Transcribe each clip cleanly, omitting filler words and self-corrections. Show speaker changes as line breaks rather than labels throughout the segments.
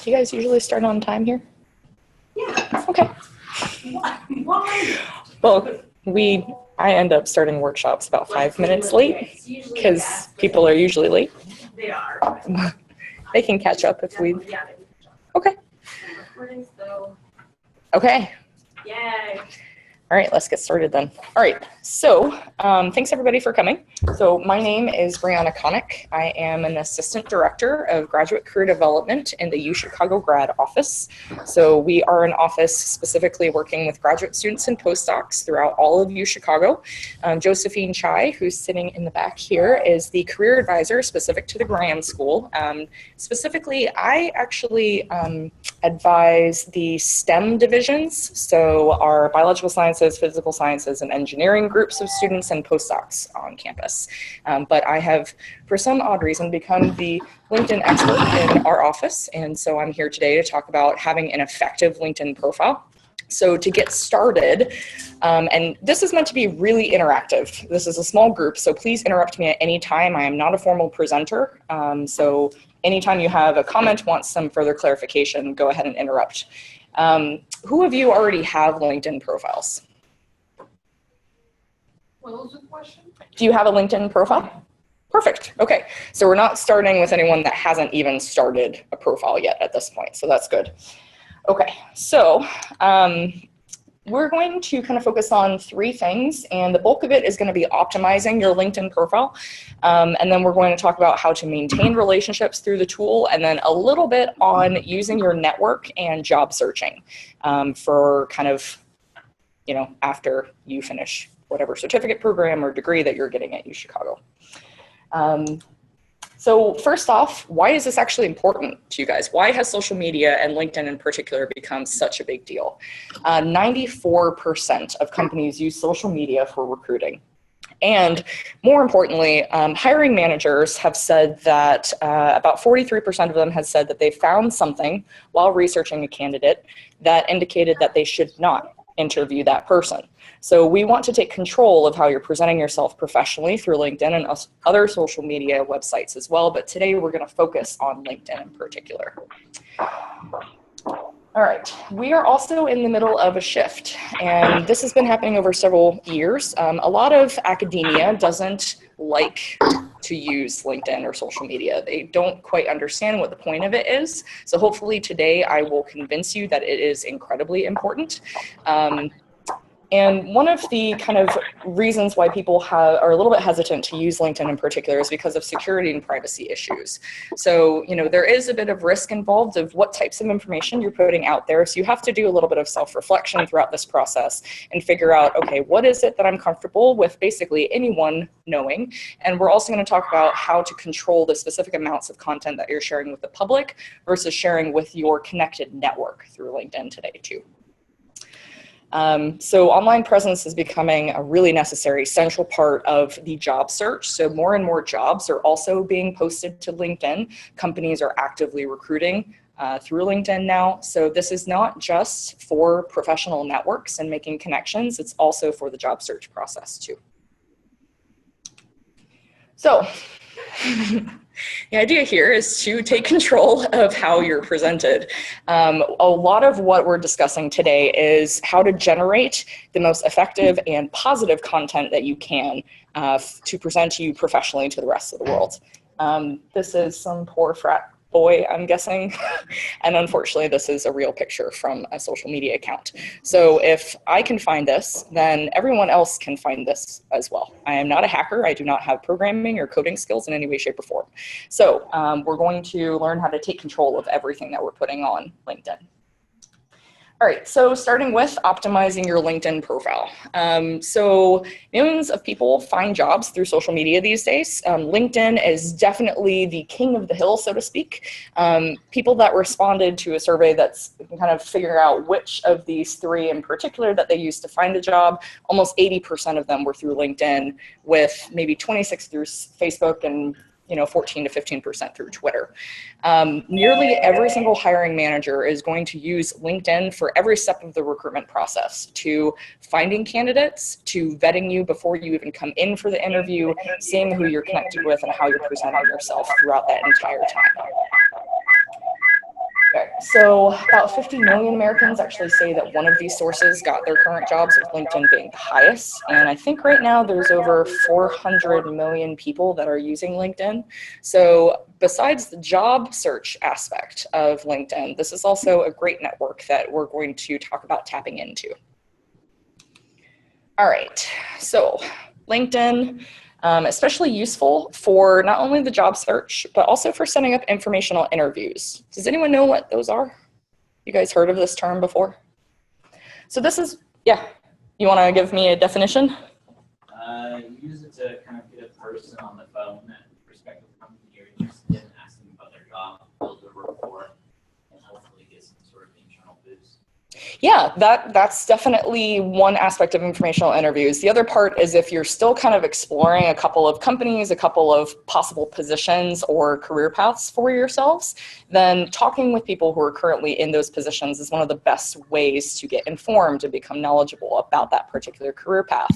Do you guys usually start on time here?
Yeah.
Okay.
Why?
Well, I end up starting workshops about 5 minutes late because people are usually late.
They are.
They can catch up if we. Okay. Okay.
Yay.
All right, let's get started then. All right, so thanks everybody for coming. So my name is Brianna Connick. I am an Assistant Director of Graduate Career Development in the Uchicago grad office. So we are an office specifically working with graduate students and postdocs throughout all of Uchicago. Josephine Chai, who's sitting in the back here, is the career advisor specific to the Graham School. Specifically, I actually advise the STEM divisions, so our biological sciences, physical sciences, and engineering groups of students and postdocs on campus. But I have, for some odd reason, become the LinkedIn expert in our office, and so I'm here today to talk about having an effective LinkedIn profile. So to get started, and this is meant to be really interactive. This is a small group, so please interrupt me at any time. I am not a formal presenter, so anytime you have a comment, want some further clarification, go ahead and interrupt. Who of you already have LinkedIn profiles?
What was the question?
Do you have a LinkedIn profile? Perfect. Okay. So we're not starting with anyone that hasn't even started a profile yet at this point. So that's good. Okay. So we're going to kind of focus on 3 things, and the bulk of it is going to be optimizing your LinkedIn profile. And then we're going to talk about how to maintain relationships through the tool, and then a little bit on using your network and job searching for kind of, after you finish whatever certificate program or degree that you're getting at Uchicago. So first off, why is this actually important to you guys? Why has social media and LinkedIn in particular become such a big deal? 94% of companies use social media for recruiting. And more importantly, hiring managers have said that about 43% of them have said that they found something while researching a candidate that indicated that they should not interview that person. So we want to take control of how you're presenting yourself professionally through LinkedIn and other social media websites as well. But today we're going to focus on LinkedIn in particular. All right, we are also in the middle of a shift, and this has been happening over several years. A lot of academia doesn't like to use LinkedIn or social media. They don't quite understand what the point of it is. So hopefully today I will convince you that it is incredibly important. And one of the kind of reasons why people are a little bit hesitant to use LinkedIn in particular is because of security and privacy issues. So, there is a bit of risk involved of what types of information you're putting out there. So you have to do a little bit of self-reflection throughout this process and figure out, okay, what is it that I'm comfortable with basically anyone knowing? And we're also going to talk about how to control the specific amounts of content that you're sharing with the public versus sharing with your connected network through LinkedIn today too. So online presence is becoming a really necessary central part of the job search. So more and more jobs are also being posted to LinkedIn. Companies are actively recruiting through LinkedIn now. So this is not just for professional networks and making connections, it's also for the job search process too. So the idea here is to take control of how you're presented. A lot of what we're discussing today is how to generate the most effective and positive content that you can to present you professionally to the rest of the world. This is some poor frat boy, I'm guessing. And unfortunately, this is a real picture from a social media account. So if I can find this, then everyone else can find this as well. I am not a hacker. I do not have programming or coding skills in any way, shape, or form. So we're going to learn how to take control of everything that we're putting on LinkedIn. All right, so starting with optimizing your LinkedIn profile. So millions of people find jobs through social media these days. LinkedIn is definitely the king of the hill, so to speak. People that responded to a survey that's kind of figuring out which of these 3 in particular that they used to find a job, almost 80% of them were through LinkedIn, with maybe 26 through Facebook and 14 to 15% through Twitter. Nearly every single hiring manager is going to use LinkedIn for every step of the recruitment process, to finding candidates, to vetting you before you even come in for the interview, seeing who you're connected with and how you're presenting yourself throughout that entire time. Okay, so about 50 million Americans actually say that one of these sources got their current jobs, with LinkedIn being the highest. And I think right now there's over 400 million people that are using LinkedIn. So besides the job search aspect of LinkedIn, this is also a great network that we're going to talk about tapping into. All right, so LinkedIn, especially useful for not only the job search, but also for setting up informational interviews. Does anyone know what those are? You guys heard of this term before? So this is, yeah, you want to give me a definition?
You use it to kind of get a person on the phone at a prospective company you're interested in, ask them about their job, build a rapport, and hopefully get some sort of internal boost.
Yeah, that's definitely one aspect of informational interviews. The other part is if you're still kind of exploring a couple of companies, a couple of possible positions or career paths for yourselves, then talking with people who are currently in those positions is one of the best ways to get informed and become knowledgeable about that particular career path.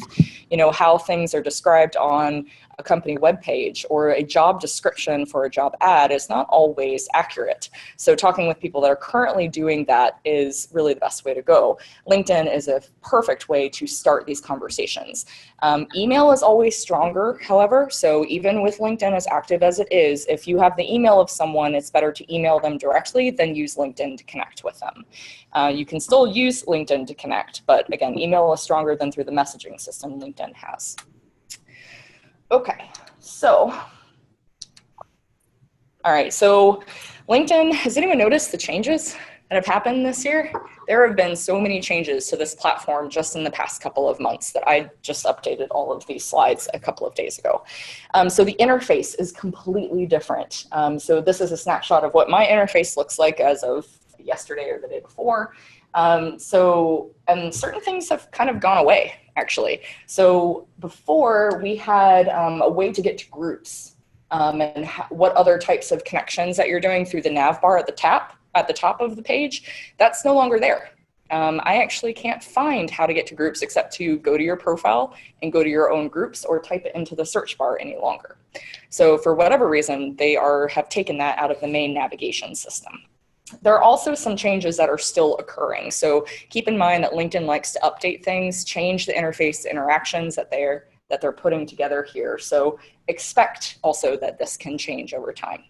You know, how things are described on a company webpage or a job description for a job ad is not always accurate. So talking with people that are currently doing that is really the best way to go. LinkedIn is a perfect way to start these conversations. Email is always stronger, however, so even with LinkedIn as active as it is, if you have the email of someone, it's better to email them directly than use LinkedIn to connect with them. You can still use LinkedIn to connect, but again, email is stronger than through the messaging system LinkedIn has. Okay, so, all right, so LinkedIn, has anyone noticed the changes that have happened this year? There have been so many changes to this platform just in the past couple of months that I just updated all of these slides a couple of days ago. So the interface is completely different. So this is a snapshot of what my interface looks like as of yesterday or the day before. And certain things have kind of gone away, actually. So before we had a way to get to groups and what other types of connections that you're doing through the nav bar at the top of the page, that's no longer there. I actually can't find how to get to groups except to go to your profile and go to your own groups or type it into the search bar any longer. So for whatever reason, they have taken that out of the main navigation system. There are also some changes that are still occurring. So keep in mind that LinkedIn likes to update things, change the interface interactions that they're putting together here. So expect also that this can change over time.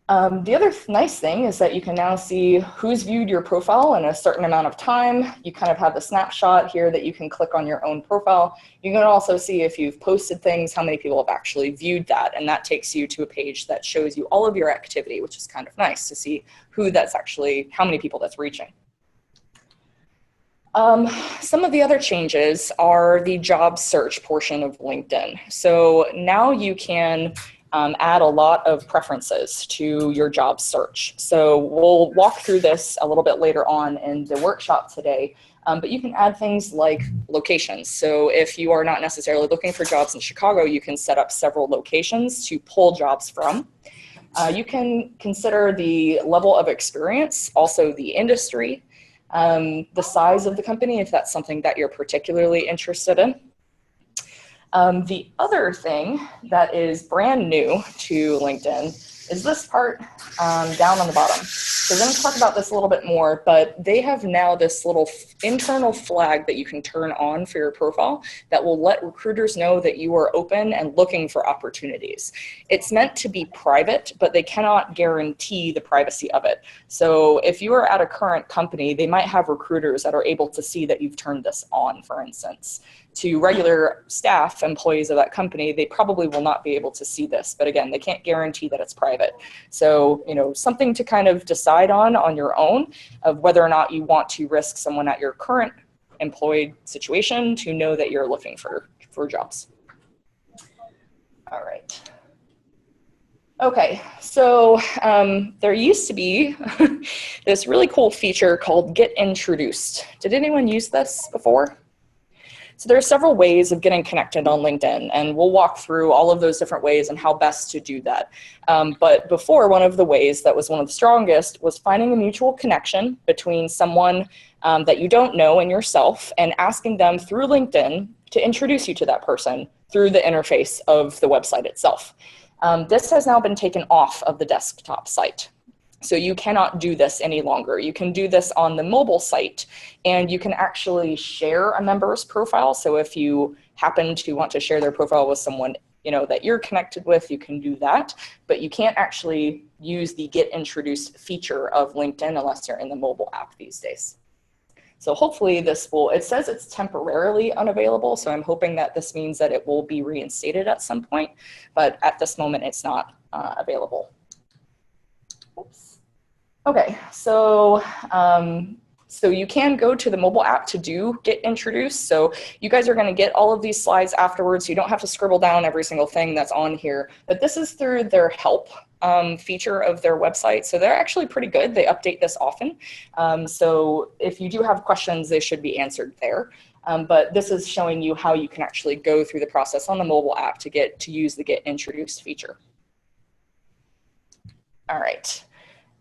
The other nice thing is that you can now see who's viewed your profile in a certain amount of time. You kind of have the snapshot here that you can click on your own profile. You can also see if you've posted things, how many people have actually viewed that, and that takes you to a page that shows you all of your activity, which is kind of nice to see how many people that's reaching. Some of the other changes are the job search portion of LinkedIn. So now you can add a lot of preferences to your job search. So we'll walk through this a little bit later on in the workshop today, but you can add things like locations. So if you are not necessarily looking for jobs in Chicago, you can set up several locations to pull jobs from. You can consider the level of experience, also the industry, the size of the company, if that's something that you're particularly interested in. The other thing that is brand new to LinkedIn is this part down on the bottom. So we're going to talk about this a little bit more, but they have now this little internal flag that you can turn on for your profile that will let recruiters know that you are open and looking for opportunities. It's meant to be private, but they cannot guarantee the privacy of it. So if you are at a current company, they might have recruiters that are able to see that you've turned this on, for instance. To regular staff, employees of that company, they probably will not be able to see this. But again, they can't guarantee that it's private. So, something to kind of decide on your own of whether or not you want to risk someone at your current employed situation to know that you're looking for jobs. All right. Okay, so there used to be this really cool feature called Get Introduced. Did anyone use this before? So there are several ways of getting connected on LinkedIn, and we'll walk through all of those different ways and how best to do that. But before, one of the ways that was one of the strongest was finding a mutual connection between someone that you don't know and yourself, and asking them through LinkedIn to introduce you to that person through the interface of the website itself. This has now been taken off of the desktop site. So you cannot do this any longer. You can do this on the mobile site, and you can actually share a member's profile. So if you happen to want to share their profile with someone that you're connected with, you can do that, but you can't actually use the get introduced feature of LinkedIn unless you're in the mobile app these days. So hopefully it says it's temporarily unavailable, so I'm hoping that this means that it will be reinstated at some point, but at this moment it's not available. Oops. Okay, so you can go to the mobile app to do get introduced. So you guys are going to get all of these slides afterwards. So you don't have to scribble down every single thing that's on here, but this is through their help feature of their website. So they're actually pretty good. They update this often. So if you do have questions, they should be answered there. But this is showing you how you can actually go through the process on the mobile app to use the get introduced feature. All right.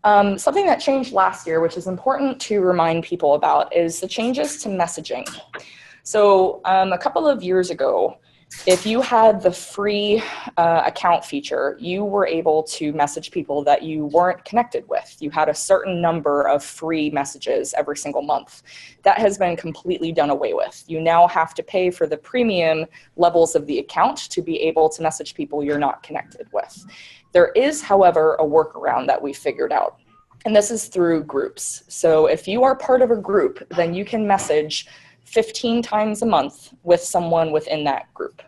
Something that changed last year, which is important to remind people about, is the changes to messaging. So a couple of years ago, if you had the free account feature, you were able to message people that you weren't connected with. You had a certain number of free messages every single month. That has been completely done away with. You now have to pay for the premium levels of the account to be able to message people you're not connected with. There is, however, a workaround that we figured out, and this is through groups. So if you are part of a group, then you can message 15 times a month with someone within that group.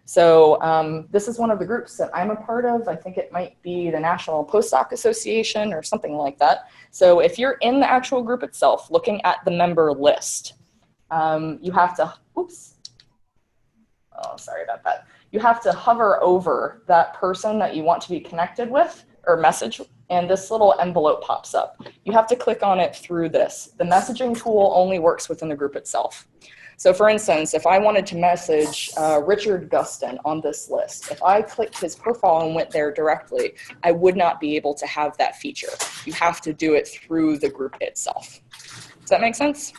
So this is one of the groups that I'm a part of. I think it might be the National Postdoc Association or something like that. So if you're in the actual group itself, looking at the member list, you have to, oops, oh, sorry about that. You have to hover over that person that you want to be connected with or message, and this little envelope pops up. You have to click on it through this. The messaging tool only works within the group itself. So for instance, if I wanted to message Richard Guston on this list, if I clicked his profile and went there directly, I would not be able to have that feature. You have to do it through the group itself. Does that make sense?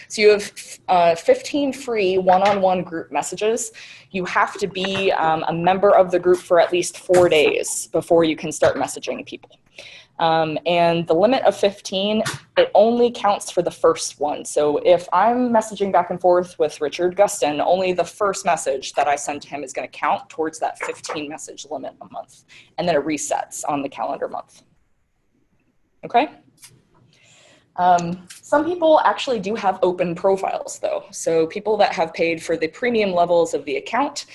So you have 15 free one-on-one group messages. You have to be a member of the group for at least 4 days before you can start messaging people. And the limit of 15, it only counts for the first one. So if I'm messaging back and forth with Richard Guston, only the first message that I send to him is going to count towards that 15 message limit a month. And then it resets on the calendar month. Okay? Some people actually do have open profiles though. So people that have paid for the premium levels of the account,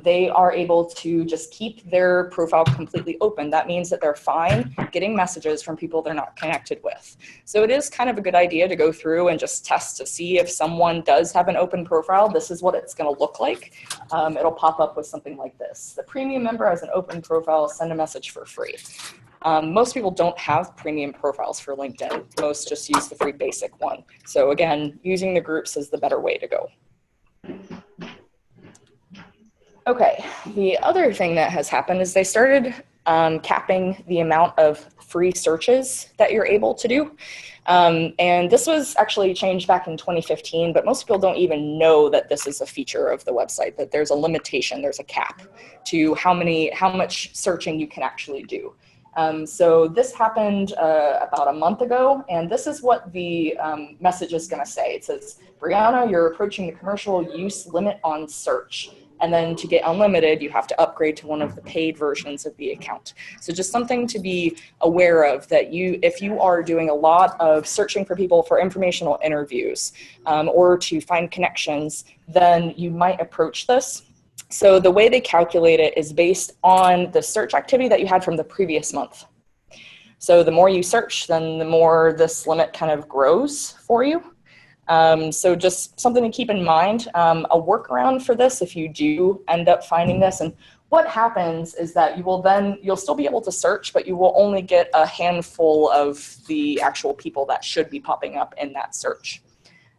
they are able to just keep their profile completely open. That means that they're fine getting messages from people they're not connected with. So it is kind of a good idea to go through and just test to see if someone does have an open profile. This is what it's going to look like. It'll pop up with something like this. The premium member has an open profile, send a message for free. Most people don't have premium profiles for LinkedIn. Most just use the free basic one. So again, using the groups is the better way to go. Okay, the other thing that has happened is they started capping the amount of free searches that you're able to do. And this was actually changed back in 2015, but most people don't even know that this is a feature of the website, that there's a limitation, there's a cap to how much searching you can actually do. So this happened about a month ago, and this is what the message is going to say. It says, Brianna, you're approaching the commercial use limit on search. And then to get unlimited, you have to upgrade to one of the paid versions of the account. So just something to be aware of, that if you are doing a lot of searching for people for informational interviews or to find connections, then you might approach this. So the way they calculate it is based on the search activity that you had from the previous month. So the more you search, then the more this limit kind of grows for you. So just something to keep in mind. A workaround for this, if you do end up finding this, and what happens is that you'll still be able to search, but you will only get a handful of the actual people that should be popping up in that search.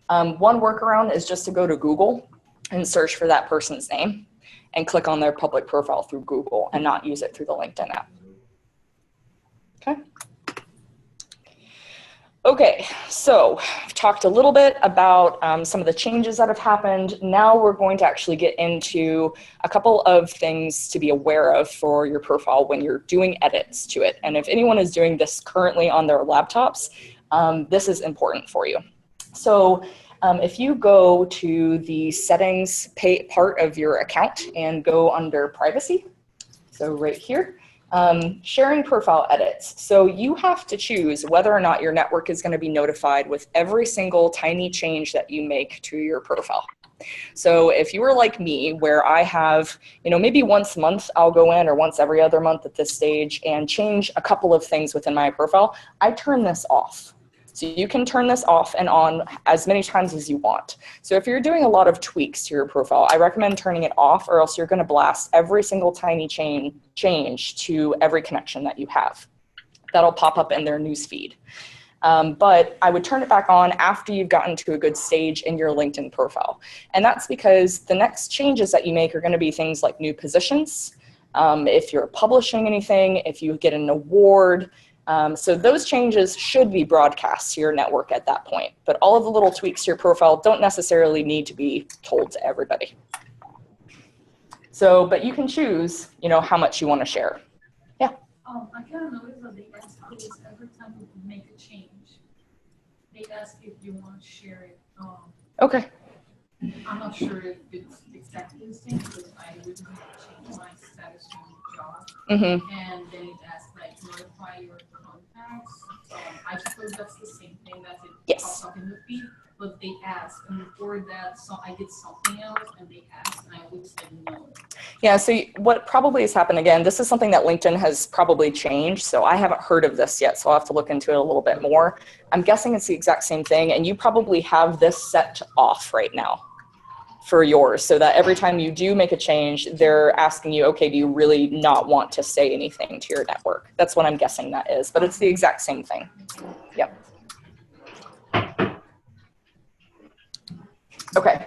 One workaround is just to go to Google and search for that person's name and click on their public profile through Google and not use it through the LinkedIn app. Okay. Okay, so I've talked a little bit about some of the changes that have happened. Now we're going to actually get into a couple of things to be aware of for your profile when you're doing edits to it. And if anyone is doing this currently on their laptops, this is important for you. So if you go to the settings part of your account and go under privacy, so right here, sharing profile edits. So you have to choose whether or not your network is going to be notified with every single tiny change that you make to your profile. So if you were like me, where I have, maybe once a month I'll go in, or once every other month at this stage, and change a couple of things within my profile, I turn this off. So you can turn this off and on as many times as you want. So if you're doing a lot of tweaks to your profile, I recommend turning it off, or else you're going to blast every single tiny change to every connection that you have. That'll pop up in their news feed. But I would turn it back on after you've gotten to a good stage in your LinkedIn profile. And that's because the next changes that you make are going to be things like new positions, if you're publishing anything, if you get an award. So those changes should be broadcast to your network at that point. But all of the little tweaks to your profile don't necessarily need to be told to everybody. So, but you can choose, how much you want to share. Yeah.
I kind of noticed that they ask us every time we make a change. They ask if you want to share it.
Okay.
I'm not sure if it's exactly the same, because I recently changed my status to job.
Mm-hmm.
And then it asks, like, notify your contacts. I suppose that's the same thing that it pops up in the feed, but they ask, and before that, so I did something else, and they asked, and I would say no.
Yeah, so what probably has happened, again, this is something that LinkedIn has probably changed, so I haven't heard of this yet, so I'll have to look into it a little bit more. I'm guessing it's the exact same thing, and you probably have this set to off right now for yours, so that every time you do make a change, they're asking you, okay, do you really not want to say anything to your network? That's what I'm guessing that is, but it's the exact same thing. Yep. Okay.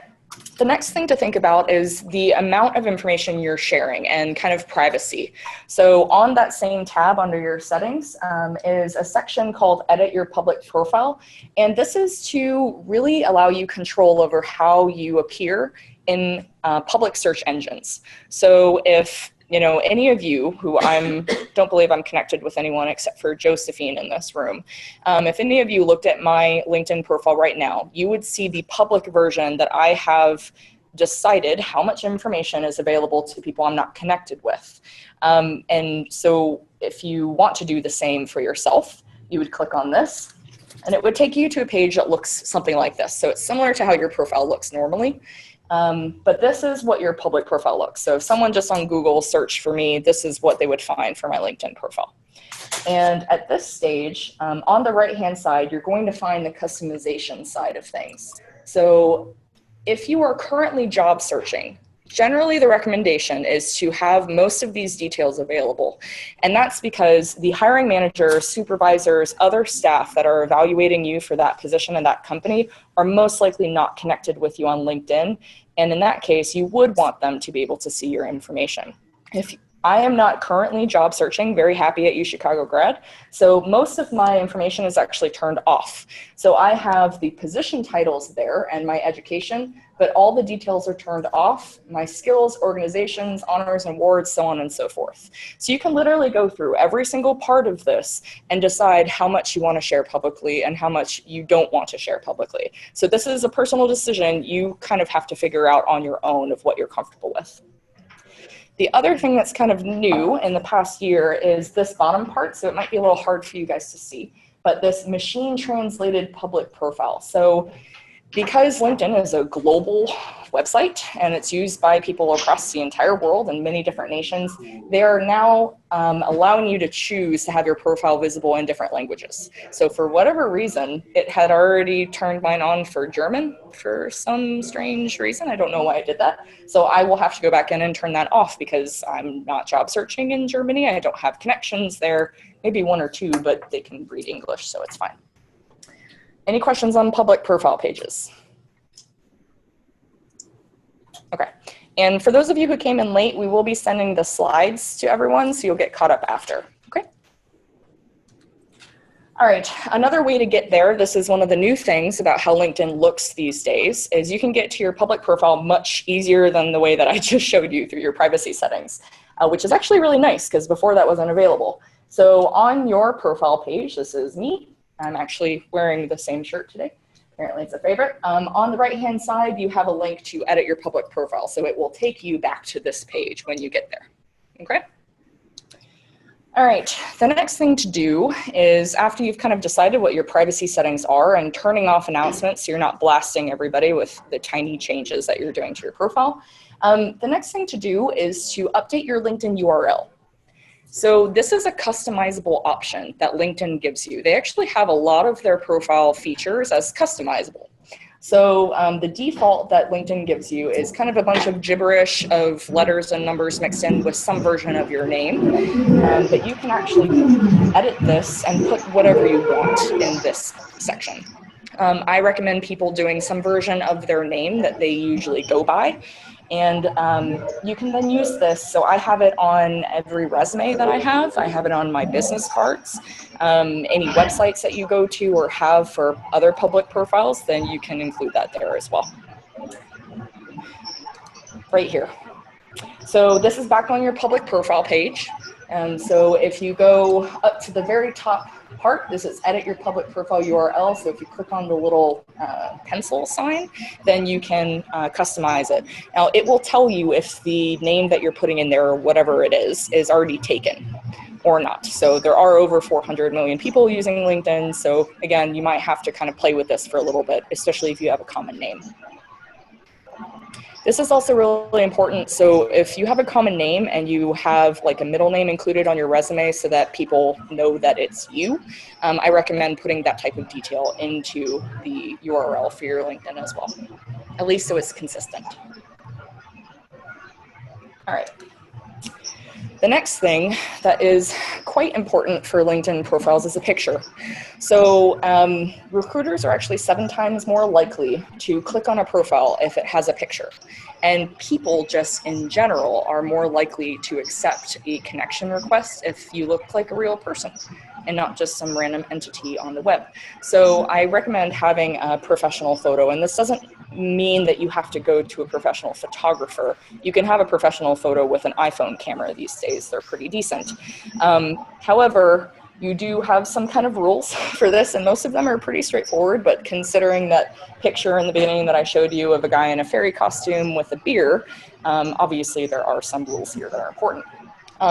The next thing to think about is the amount of information you're sharing and kind of privacy. So on that same tab under your settings is a section called Edit Your Public Profile. And this is to really allow you control over how you appear in public search engines. So if any of you who don't believe I'm connected with anyone except for Josephine in this room. If any of you looked at my LinkedIn profile right now, you would see the public version that I have decided how much information is available to people I'm not connected with. And so if you want to do the same for yourself, you would click on this, and it would take you to a page that looks something like this. So it's similar to how your profile looks normally. But this is what your public profile looks. So if someone just on Google searched for me, this is what they would find for my LinkedIn profile. And at this stage, on the right-hand side, you're going to find the customization side of things. So if you are currently job searching, generally the recommendation is to have most of these details available. And that's because the hiring managers, supervisors, other staff that are evaluating you for that position in that company are most likely not connected with you on LinkedIn. And in that case, you would want them to be able to see your information. If I am not currently job searching, very happy at Uchicago grad, so most of my information is actually turned off. So I have the position titles there and my education, but all the details are turned off, my skills, organizations, honors and awards, so on and so forth. So you can literally go through every single part of this and decide how much you want to share publicly and how much you don't want to share publicly. So this is a personal decision you kind of have to figure out on your own of what you're comfortable with. The other thing that's kind of new in the past year is this bottom part, so it might be a little hard for you guys to see, but this machine translated public profile. So because LinkedIn is a global website and it's used by people across the entire world in many different nations, they are now allowing you to choose to have your profile visible in different languages. So for whatever reason, it had already turned mine on for German for some strange reason. I don't know why I did that. So I will have to go back in and turn that off because I'm not job searching in Germany. I don't have connections there, maybe one or two, but they can read English, so it's fine. Any questions on public profile pages? Okay, and for those of you who came in late, we will be sending the slides to everyone, so you'll get caught up after, okay? All right, another way to get there, this is one of the new things about how LinkedIn looks these days, is you can get to your public profile much easier than the way that I just showed you through your privacy settings, which is actually really nice because before that wasn't available. So on your profile page, this is me. I'm actually wearing the same shirt today. Apparently it's a favorite. On the right-hand side, you have a link to edit your public profile. So it will take you back to this page when you get there, okay? All right, the next thing to do is after you've kind of decided what your privacy settings are and turning off announcements so you're not blasting everybody with the tiny changes that you're doing to your profile, the next thing to do is to update your LinkedIn URL. So this is a customizable option that LinkedIn gives you. They actually have a lot of their profile features as customizable. So the default that LinkedIn gives you is kind of a bunch of gibberish of letters and numbers mixed in with some version of your name. But you can actually edit this and put whatever you want in this section. I recommend people doing some version of their name that they usually go by. And you can then use this. So I have it on every resume that I have. I have it on my business cards. Any websites that you go to or have for other public profiles, then you can include that there as well. Right here. So this is back on your public profile page. And so if you go up to the very top part, this is edit your public profile URL. So if you click on the little pencil sign, then you can customize it. Now it will tell you if the name that you're putting in there, or whatever it is already taken or not. So there are over 400 million people using LinkedIn. So again, you might have to kind of play with this for a little bit, especially if you have a common name. This is also really important. So if you have a common name and you have like a middle name included on your resume so that people know that it's you, I recommend putting that type of detail into the URL for your LinkedIn as well, at least so it's consistent. All right. The next thing that is quite important for LinkedIn profiles is a picture. So recruiters are actually 7 times more likely to click on a profile if it has a picture. And people just in general are more likely to accept a connection request if you look like a real person and not just some random entity on the web. So I recommend having a professional photo, and this doesn't mean that you have to go to a professional photographer. You can have a professional photo with an iPhone camera these days. They're pretty decent. However, you do have some kind of rules for this, and most of them are pretty straightforward, but considering that picture in the beginning that I showed you of a guy in a fairy costume with a beer, obviously there are some rules here that are important.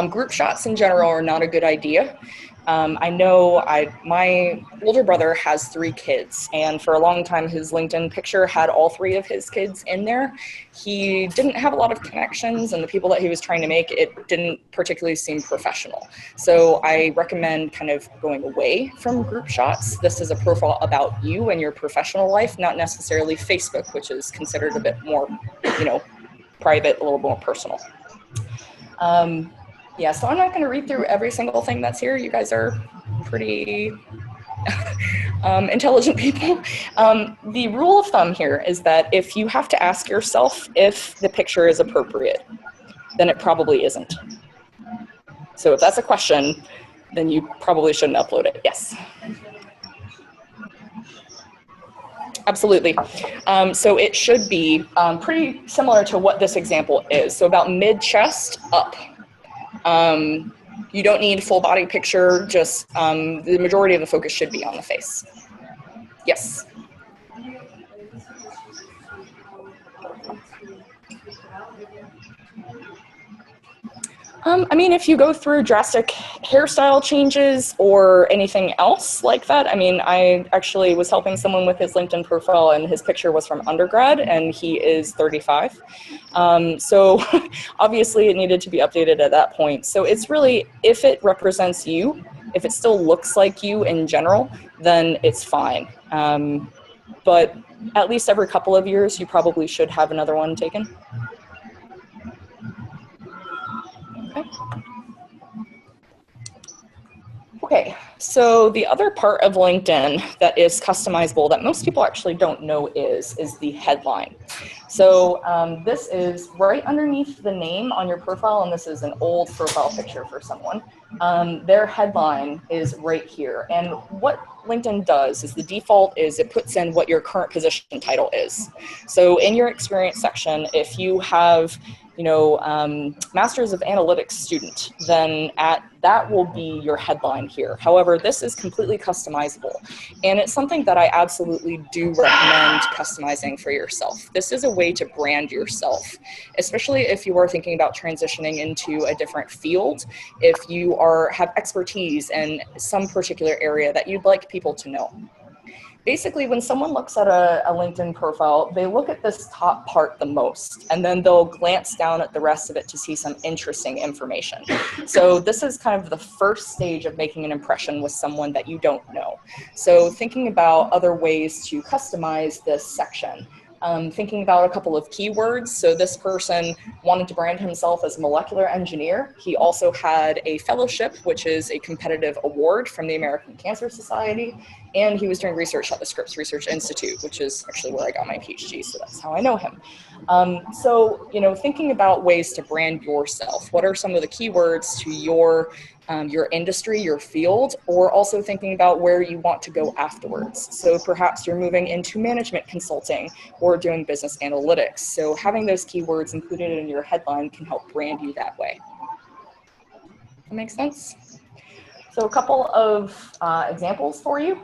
Group shots in general are not a good idea. I know my older brother has 3 kids, and for a long time his LinkedIn picture had all 3 of his kids in there. He didn't have a lot of connections, and the people that he was trying to make, it didn't particularly seem professional. So I recommend kind of going away from group shots. This is a profile about you and your professional life, not necessarily Facebook, which is considered a bit more, private, a little more personal. Yeah, so I'm not going to read through every single thing that's here. You guys are pretty intelligent people. The rule of thumb here is that if you have to ask yourself if the picture is appropriate, then it probably isn't. So if that's a question, then you probably shouldn't upload it. Yes. Absolutely. So it should be pretty similar to what this example is. So about mid-chest up. You don't need full body picture, just the majority of the focus should be on the face. Yes. I mean, if you go through drastic hairstyle changes or anything else like that, I mean, I actually was helping someone with his LinkedIn profile and his picture was from undergrad and he is 35. So obviously it needed to be updated at that point. So it's really, if it represents you, if it still looks like you in general, then it's fine. But at least every couple of years, you probably should have another one taken. Okay, So the other part of LinkedIn that is customizable that most people actually don't know is the headline. So this is right underneath the name on your profile, and this is an old profile picture for someone. Their headline is right here. And what LinkedIn does is the default is it puts in what your current position title is. So in your experience section, if you have Masters of Analytics student, then that will be your headline here. However, this is completely customizable, and it's something that I absolutely do recommend customizing for yourself. This is a way to brand yourself, especially if you are thinking about transitioning into a different field, if you have expertise in some particular area that you'd like people to know. Basically, when someone looks at a LinkedIn profile, they look at this top part the most, and then they'll glance down at the rest of it to see some interesting information. So this is kind of the first stage of making an impression with someone that you don't know. So thinking about other ways to customize this section. Thinking about a couple of keywords. So this person wanted to brand himself as a molecular engineer. He also had a fellowship, which is a competitive award from the American Cancer Society. And he was doing research at the Scripps Research Institute, which is actually where I got my PhD, so that's how I know him. So, thinking about ways to brand yourself. What are some of the keywords to your industry, your field, or also thinking about where you want to go afterwards. So perhaps you're moving into management consulting or doing business analytics. So having those keywords included in your headline can help brand you that way. That makes sense? So a couple of examples for you.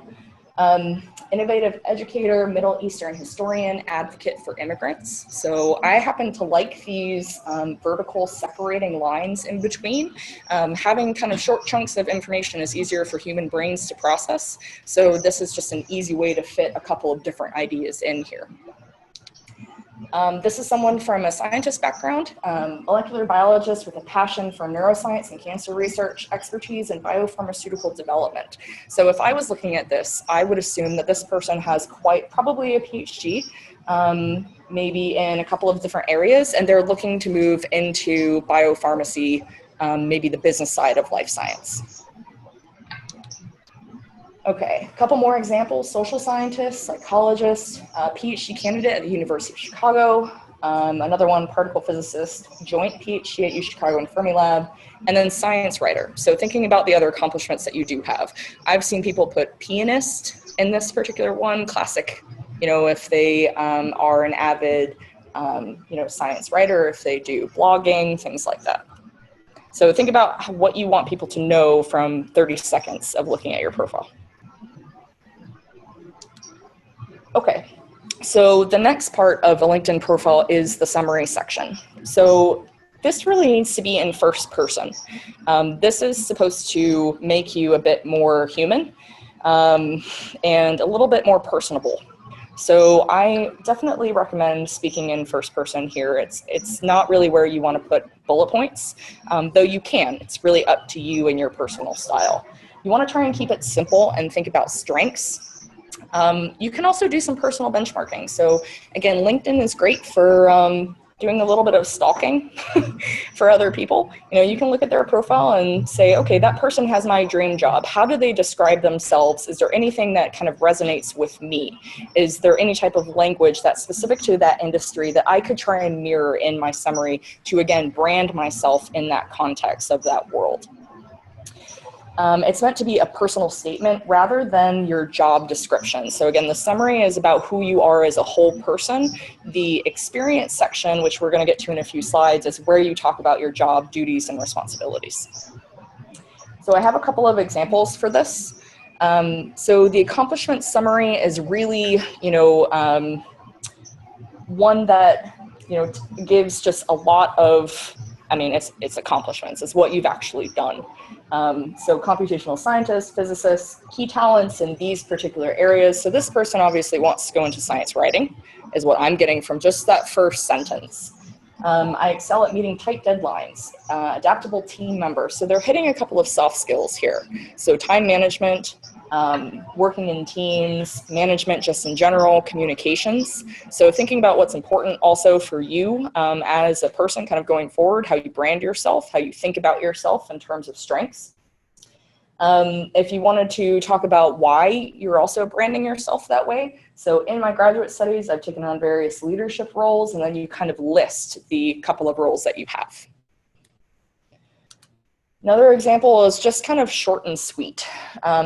Innovative educator, Middle Eastern historian, advocate for immigrants. So I happen to like these vertical separating lines in between. Having kind of short chunks of information is easier for human brains to process. So this is just an easy way to fit a couple of different ideas in here. This is someone from a scientist background, molecular biologist with a passion for neuroscience and cancer research, expertise in biopharmaceutical development. So if I was looking at this, I would assume that this person has probably a PhD, maybe in a couple of different areas, and they're looking to move into biopharmacy, maybe the business side of life science. Okay, a couple more examples. Social scientist, psychologist, PhD candidate at the University of Chicago. Another one, particle physicist, joint PhD at Uchicago and Fermilab, and then science writer. So thinking about the other accomplishments that you do have. I've seen people put pianist in this particular one, classic, if they are an avid, science writer, if they do blogging, things like that. So think about what you want people to know from 30 seconds of looking at your profile. Okay, so the next part of a LinkedIn profile is the summary section. So this really needs to be in first person. This is supposed to make you a bit more human and a little bit more personable. So I definitely recommend speaking in first person here. It's not really where you want to put bullet points, though you can. It's really up to you and your personal style. You want to try and keep it simple and think about strengths. You can also do some personal benchmarking. So again, LinkedIn is great for doing a little bit of stalking for other people. You can look at their profile and say, okay, that person has my dream job. How do they describe themselves? Is there anything that kind of resonates with me? Is there any type of language that's specific to that industry that I could try and mirror in my summary to, again, brand myself in that context of that world? It's meant to be a personal statement rather than your job description. So again, the summary is about who you are as a whole person. The experience section, which we're going to get to in a few slides, is where you talk about your job duties and responsibilities. So I have a couple of examples for this. So the accomplishment summary is really, one that, gives just a lot of, it's accomplishments. It's what you've actually done. So computational scientists, physicists, key talents in these particular areas. So this person obviously wants to go into science writing, is what I'm getting from just that first sentence. I excel at meeting tight deadlines, adaptable team member. So they're hitting a couple of soft skills here. So time management, working in teams, management just in general, communications. So thinking about what's important also for you as a person kind of going forward, how you brand yourself, how you think about yourself in terms of strengths. If you wanted to talk about why you're also branding yourself that way, so in my graduate studies, I've taken on various leadership roles, and then you kind of list the couple of roles that you have. Another example is just kind of short and sweet.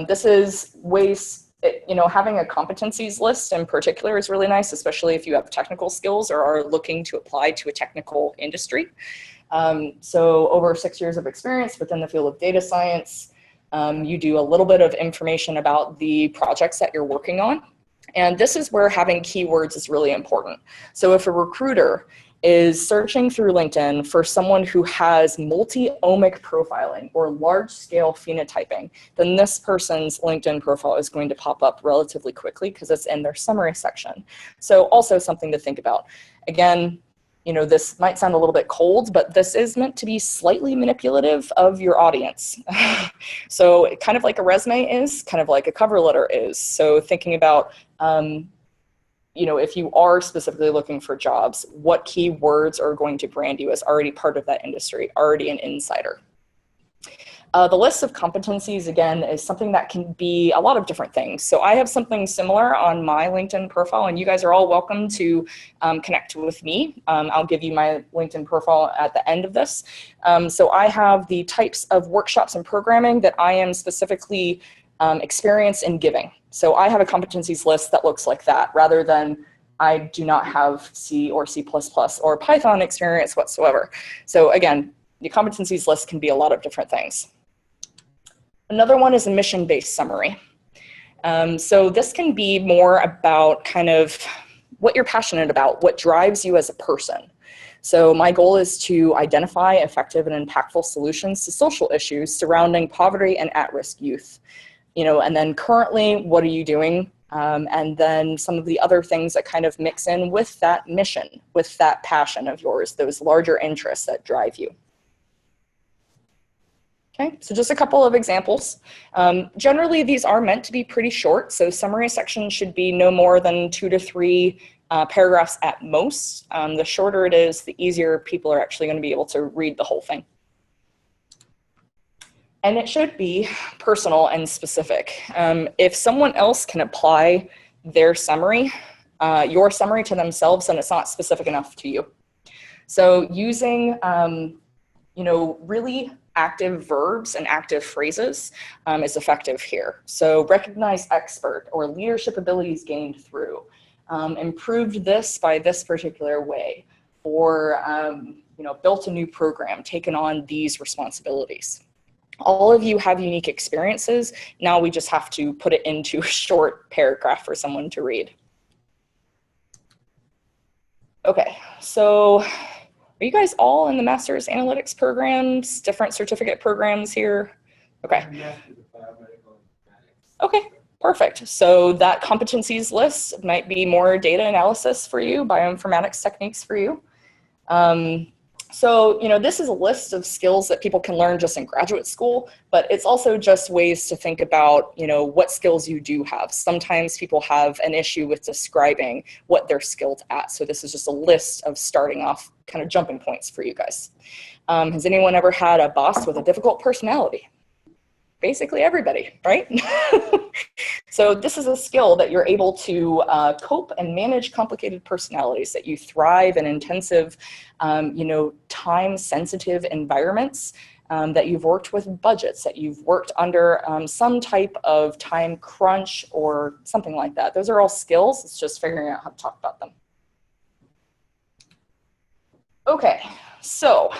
This is ways, having a competencies list in particular is really nice, especially if you have technical skills or are looking to apply to a technical industry. So over 6 years of experience within the field of data science, you do a little bit of information about the projects that you're working on. And this is where having keywords is really important. So if a recruiter is searching through LinkedIn for someone who has multi-omic profiling or large-scale phenotyping, then this person's LinkedIn profile is going to pop up relatively quickly because it's in their summary section. So also something to think about. Again, this might sound a little bit cold, but this is meant to be slightly manipulative of your audience. So kind of like a resume is, kind of like a cover letter is. So thinking about, if you are specifically looking for jobs, what keywords are going to brand you as already part of that industry, already an insider. The list of competencies, again, is something that can be a lot of different things. So I have something similar on my LinkedIn profile, and you guys are all welcome to connect with me. I'll give you my LinkedIn profile at the end of this. So I have the types of workshops and programming that I am specifically experienced in giving. So I have a competencies list that looks like that, rather than I do not have C or C++ or Python experience whatsoever. So again, the competencies list can be a lot of different things. Another one is a mission-based summary. So this can be more about kind of what you're passionate about, what drives you as a person. So my goal is to identify effective and impactful solutions to social issues surrounding poverty and at-risk youth. And then currently, what are you doing? And then some of the other things that kind of mix in with that mission, with that passion of yours, those larger interests that drive you. Okay, so just a couple of examples. Generally, these are meant to be pretty short, so summary sections should be no more than 2 to 3 paragraphs at most. The shorter it is, the easier people are actually going to be able to read the whole thing. And it should be personal and specific. If someone else can apply their summary, your summary to themselves, then it's not specific enough to you. So using, really active verbs and active phrases is effective here. So recognize expert or leadership abilities gained through, improved this by this particular way, or built a new program, taken on these responsibilities. All of you have unique experiences. Now we just have to put it into a short paragraph for someone to read. Okay, so are you guys all in the master's analytics programs, different certificate programs here? Okay. Okay, perfect. So that competencies list might be more data analysis for you, bioinformatics techniques for you. So, this is a list of skills that people can learn just in graduate school, but it's also just ways to think about, what skills you do have. Sometimes people have an issue with describing what they're skilled at. So this is just a list of starting off kind of jumping points for you guys. Has anyone ever had a boss with a difficult personality? Basically everybody, right? So this is a skill that you're able to cope and manage complicated personalities, that you thrive in intensive, time-sensitive environments, that you've worked with budgets, that you've worked under some type of time crunch or something like that. Those are all skills. It's just figuring out how to talk about them. Okay. So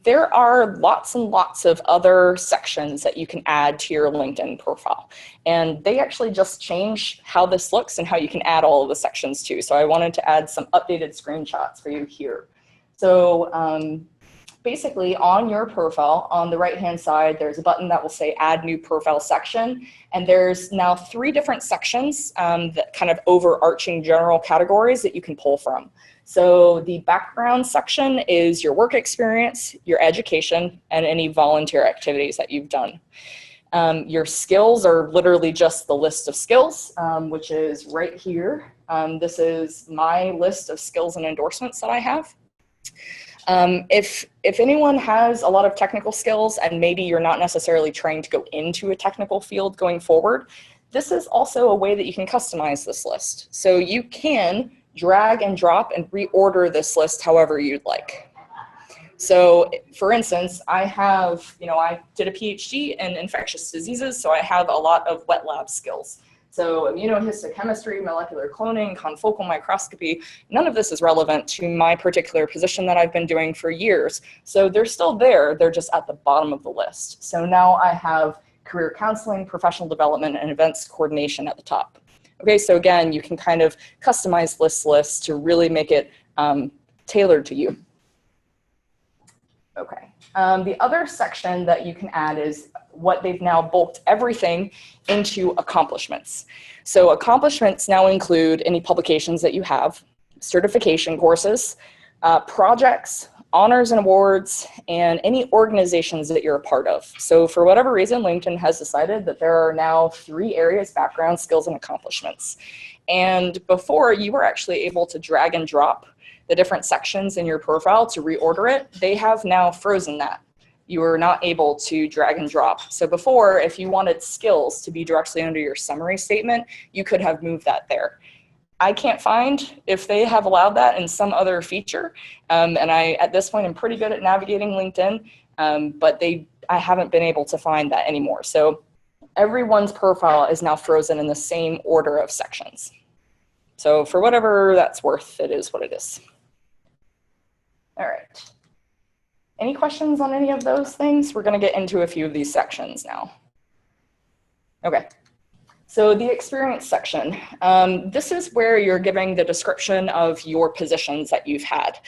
there are lots and lots of other sections that you can add to your LinkedIn profile. And they actually just change how this looks and how you can add all of the sections too. So I wanted to add some updated screenshots for you here. So basically on your profile, on the right-hand side, there's a button that will say Add New Profile Section. And there's now 3 different sections, that kind of overarching general categories that you can pull from. So the background section is your work experience, your education, and any volunteer activities that you've done. Your skills are literally just the list of skills, which is right here. This is my list of skills and endorsements that I have. If anyone has a lot of technical skills and maybe you're not necessarily trying to go into a technical field going forward, this is also a way that you can customize this list. So you can drag and drop and reorder this list however you'd like. So for instance, I have, I did a PhD in infectious diseases, so I have a lot of wet lab skills. So immunohistochemistry, molecular cloning, confocal microscopy, none of this is relevant to my particular position that I've been doing for years. So they're still there, they're just at the bottom of the list. So now I have career counseling, professional development, and events coordination at the top. Okay, so again, you can kind of customize this list to really make it tailored to you. Okay, the other section that you can add is what they've now bulked everything into accomplishments. So accomplishments now include any publications that you have, certification courses, projects, honors and awards, and any organizations that you're a part of. So for whatever reason, LinkedIn has decided that there are now 3 areas: background, skills, and accomplishments. And before, you were actually able to drag and drop the different sections in your profile to reorder it. They have now frozen that. You are not able to drag and drop. So before, if you wanted skills to be directly under your summary statement, you could have moved that there. I can't find if they have allowed that in some other feature. And I, at this point, am pretty good at navigating LinkedIn, but I haven't been able to find that anymore. So everyone's profile is now frozen in the same order of sections. So for whatever that's worth, it is what it is. All right. Any questions on any of those things? We're going to get into a few of these sections now. Okay. So the experience section, this is where you're giving the description of your positions that you've had,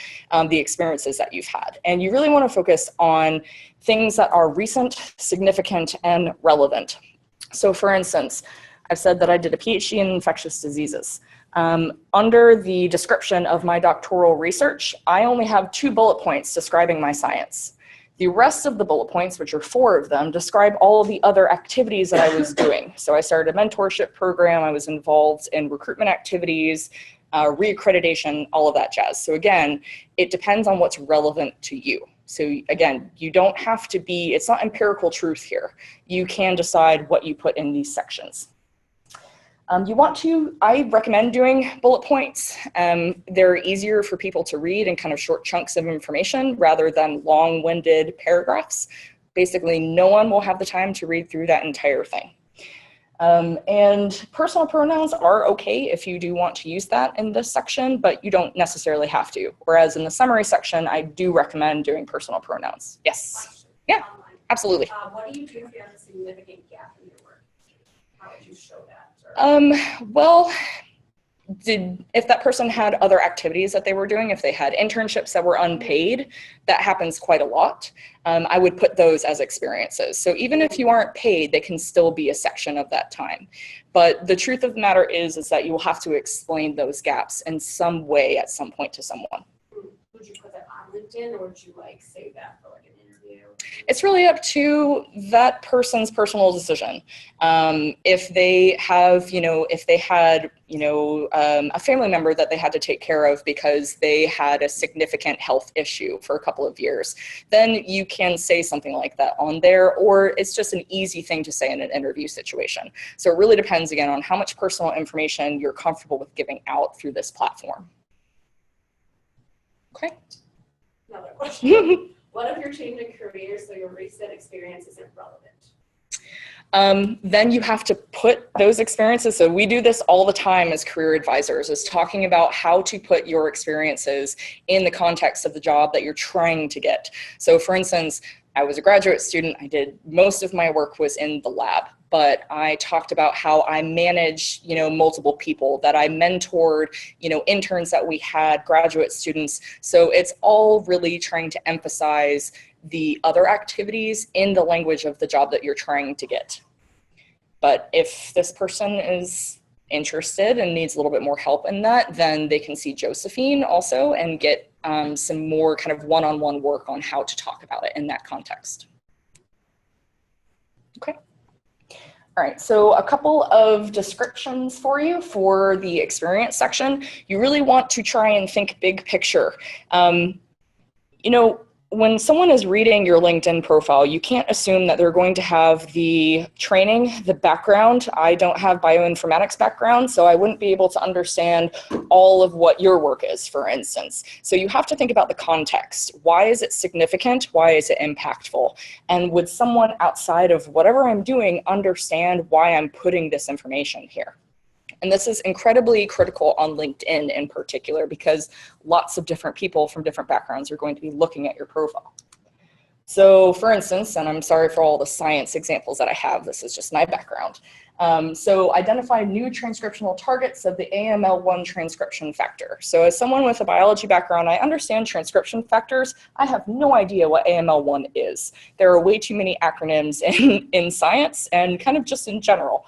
the experiences that you've had. And you really want to focus on things that are recent, significant, and relevant. So for instance, I've said that I did a PhD in infectious diseases. Under the description of my doctoral research, I only have 2 bullet points describing my science. The rest of the bullet points, which are 4 of them, describe all of the other activities that I was doing. So I started a mentorship program, I was involved in recruitment activities, reaccreditation, all of that jazz. So again, it depends on what's relevant to you. So again, you don't have to be, it's not empirical truth here. You can decide what you put in these sections. I recommend doing bullet points. They're easier for people to read in kind of short chunks of information rather than long-winded paragraphs. Basically, no one will have the time to read through that entire thing. And personal pronouns are okay if you do want to use that in this section, but you don't necessarily have to. Whereas in the summary section, I do recommend doing personal pronouns. Yes. Yeah, absolutely.
What do you do if you have a significant gap in your work? How would you show that?
Well, if that person had other activities that they were doing, if they had internships that were unpaid, that happens quite a lot. I would put those as experiences. So even if you aren't paid, they can still be a section of that time. But the truth of the matter is that you will have to explain those gaps in some way at some point to someone.
Would you put that on LinkedIn, or would you save that for an interview?
It's really up to that person's personal decision. If they have, if they had, a family member that they had to take care of because they had a significant health issue for a couple of years, then you can say something like that on there, or it's just an easy thing to say in an interview situation. So it really depends, again, on how much personal information you're comfortable with giving out through this platform. Okay.
Another question. What if you're changing careers so your recent experience isn't relevant?
Then you have to put those experiences. So we do this all the time as career advisors, is talking about how to put your experiences in the context of the job that you're trying to get. So for instance, I was a graduate student. Most of my work was in the lab, but I talked about how I managed, multiple people, that I mentored, interns that we had, graduate students. So it's all really trying to emphasize the other activities in the language of the job that you're trying to get. But if this person is interested and needs a little bit more help in that, then they can see Josephine also and get some more kind of one-on-one work on how to talk about it in that context. Okay. All right, so a couple of descriptions for you for the experience section. You really want to try and think big picture. You know, when someone is reading your LinkedIn profile, you can't assume that they're going to have the training, the background. I don't have bioinformatics background, so I wouldn't be able to understand all of what your work is, for instance. So you have to think about the context. Why is it significant? Why is it impactful? And would someone outside of whatever I'm doing understand why I'm putting this information here? And this is incredibly critical on LinkedIn in particular, because lots of different people from different backgrounds are going to be looking at your profile. So for instance, and I'm sorry for all the science examples that I have, this is just my background. So identify new transcriptional targets of the AML1 transcription factor. So as someone with a biology background, I understand transcription factors. I have no idea what AML1 is. There are way too many acronyms in science and kind of just in general.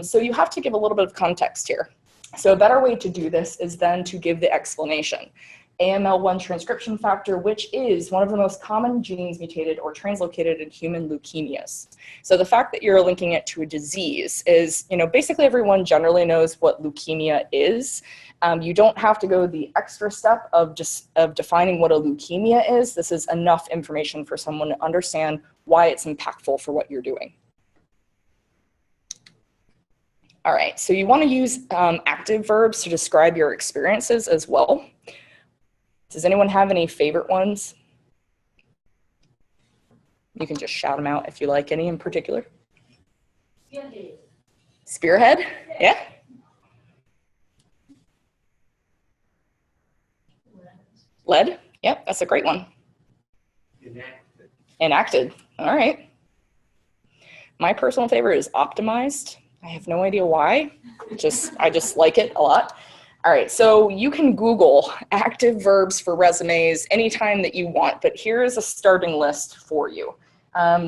So you have to give a little bit of context here. So a better way to do this is then to give the explanation. AML1 transcription factor, which is one of the most common genes mutated or translocated in human leukemias. So the fact that you're linking it to a disease is, you know, basically everyone generally knows what leukemia is. You don't have to go the extra step of defining what a leukemia is. This is enough information for someone to understand why it's impactful for what you're doing. All right, so you want to use active verbs to describe your experiences as well. Does anyone have any favorite ones? You can just shout them out if you like any in particular.
Spearhead.
Spearhead? Yeah. Led? Yep, that's a great one.
Enacted.
Enacted. All right. My personal favorite is optimized. I have no idea why. I just like it a lot. All right, so you can Google active verbs for resumes anytime that you want, but here is a starting list for you.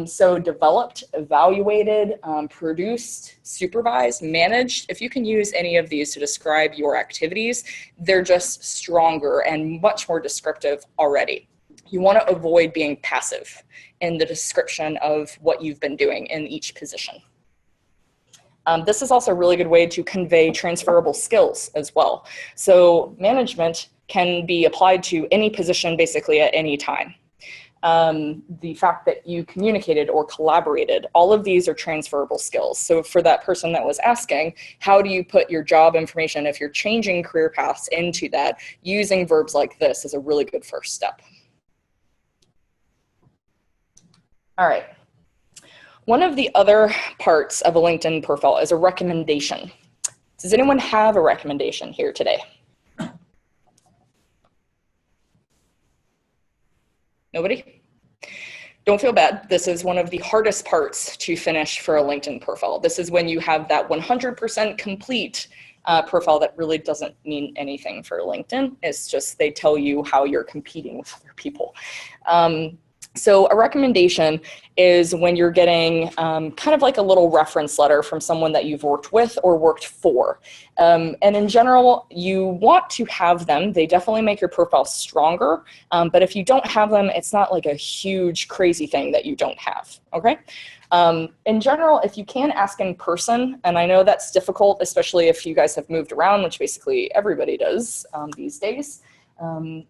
So developed, evaluated, produced, supervised, managed. If you can use any of these to describe your activities, they're just stronger and much more descriptive already. You want to avoid being passive in the description of what you've been doing in each position. This is also a really good way to convey transferable skills as well. So management can be applied to any position basically at any time. The fact that you communicated or collaborated, all of these are transferable skills. So for that person that was asking, how do you put your job information, if you're changing career paths, into that, using verbs like this is a really good first step. All right. One of the other parts of a LinkedIn profile is a recommendation. Does anyone have a recommendation here today? Nobody? Don't feel bad. This is one of the hardest parts to finish for a LinkedIn profile. This is when you have that 100% complete profile that really doesn't mean anything for LinkedIn. It's just they tell you how you're competing with other people. So a recommendation is when you're getting kind of like a little reference letter from someone that you've worked with or worked for. And in general, you want to have them. They definitely make your profile stronger. But if you don't have them, it's not like a huge crazy thing that you don't have, okay? In general, if you can ask in person, and I know that's difficult, especially if you guys have moved around, which basically everybody does these days.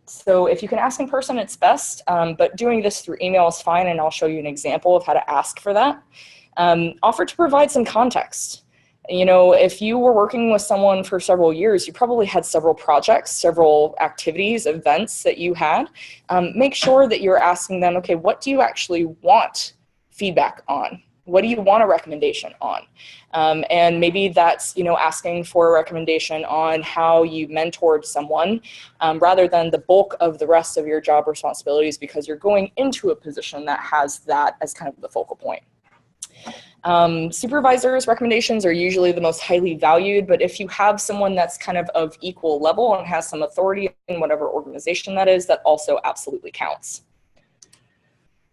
So if you can ask in person, it's best, but doing this through email is fine, and I'll show you an example of how to ask for that. Offer to provide some context. You know, if you were working with someone for several years, you probably had several projects, several activities, events that you had. Make sure that you're asking them, okay, what do you actually want feedback on? What do you want a recommendation on? And maybe that's, you know, asking for a recommendation on how you mentored someone rather than the bulk of the rest of your job responsibilities, because you're going into a position that has that as kind of the focal point. Supervisors' recommendations are usually the most highly valued, but if you have someone that's kind of equal level and has some authority in whatever organization that is, that also absolutely counts.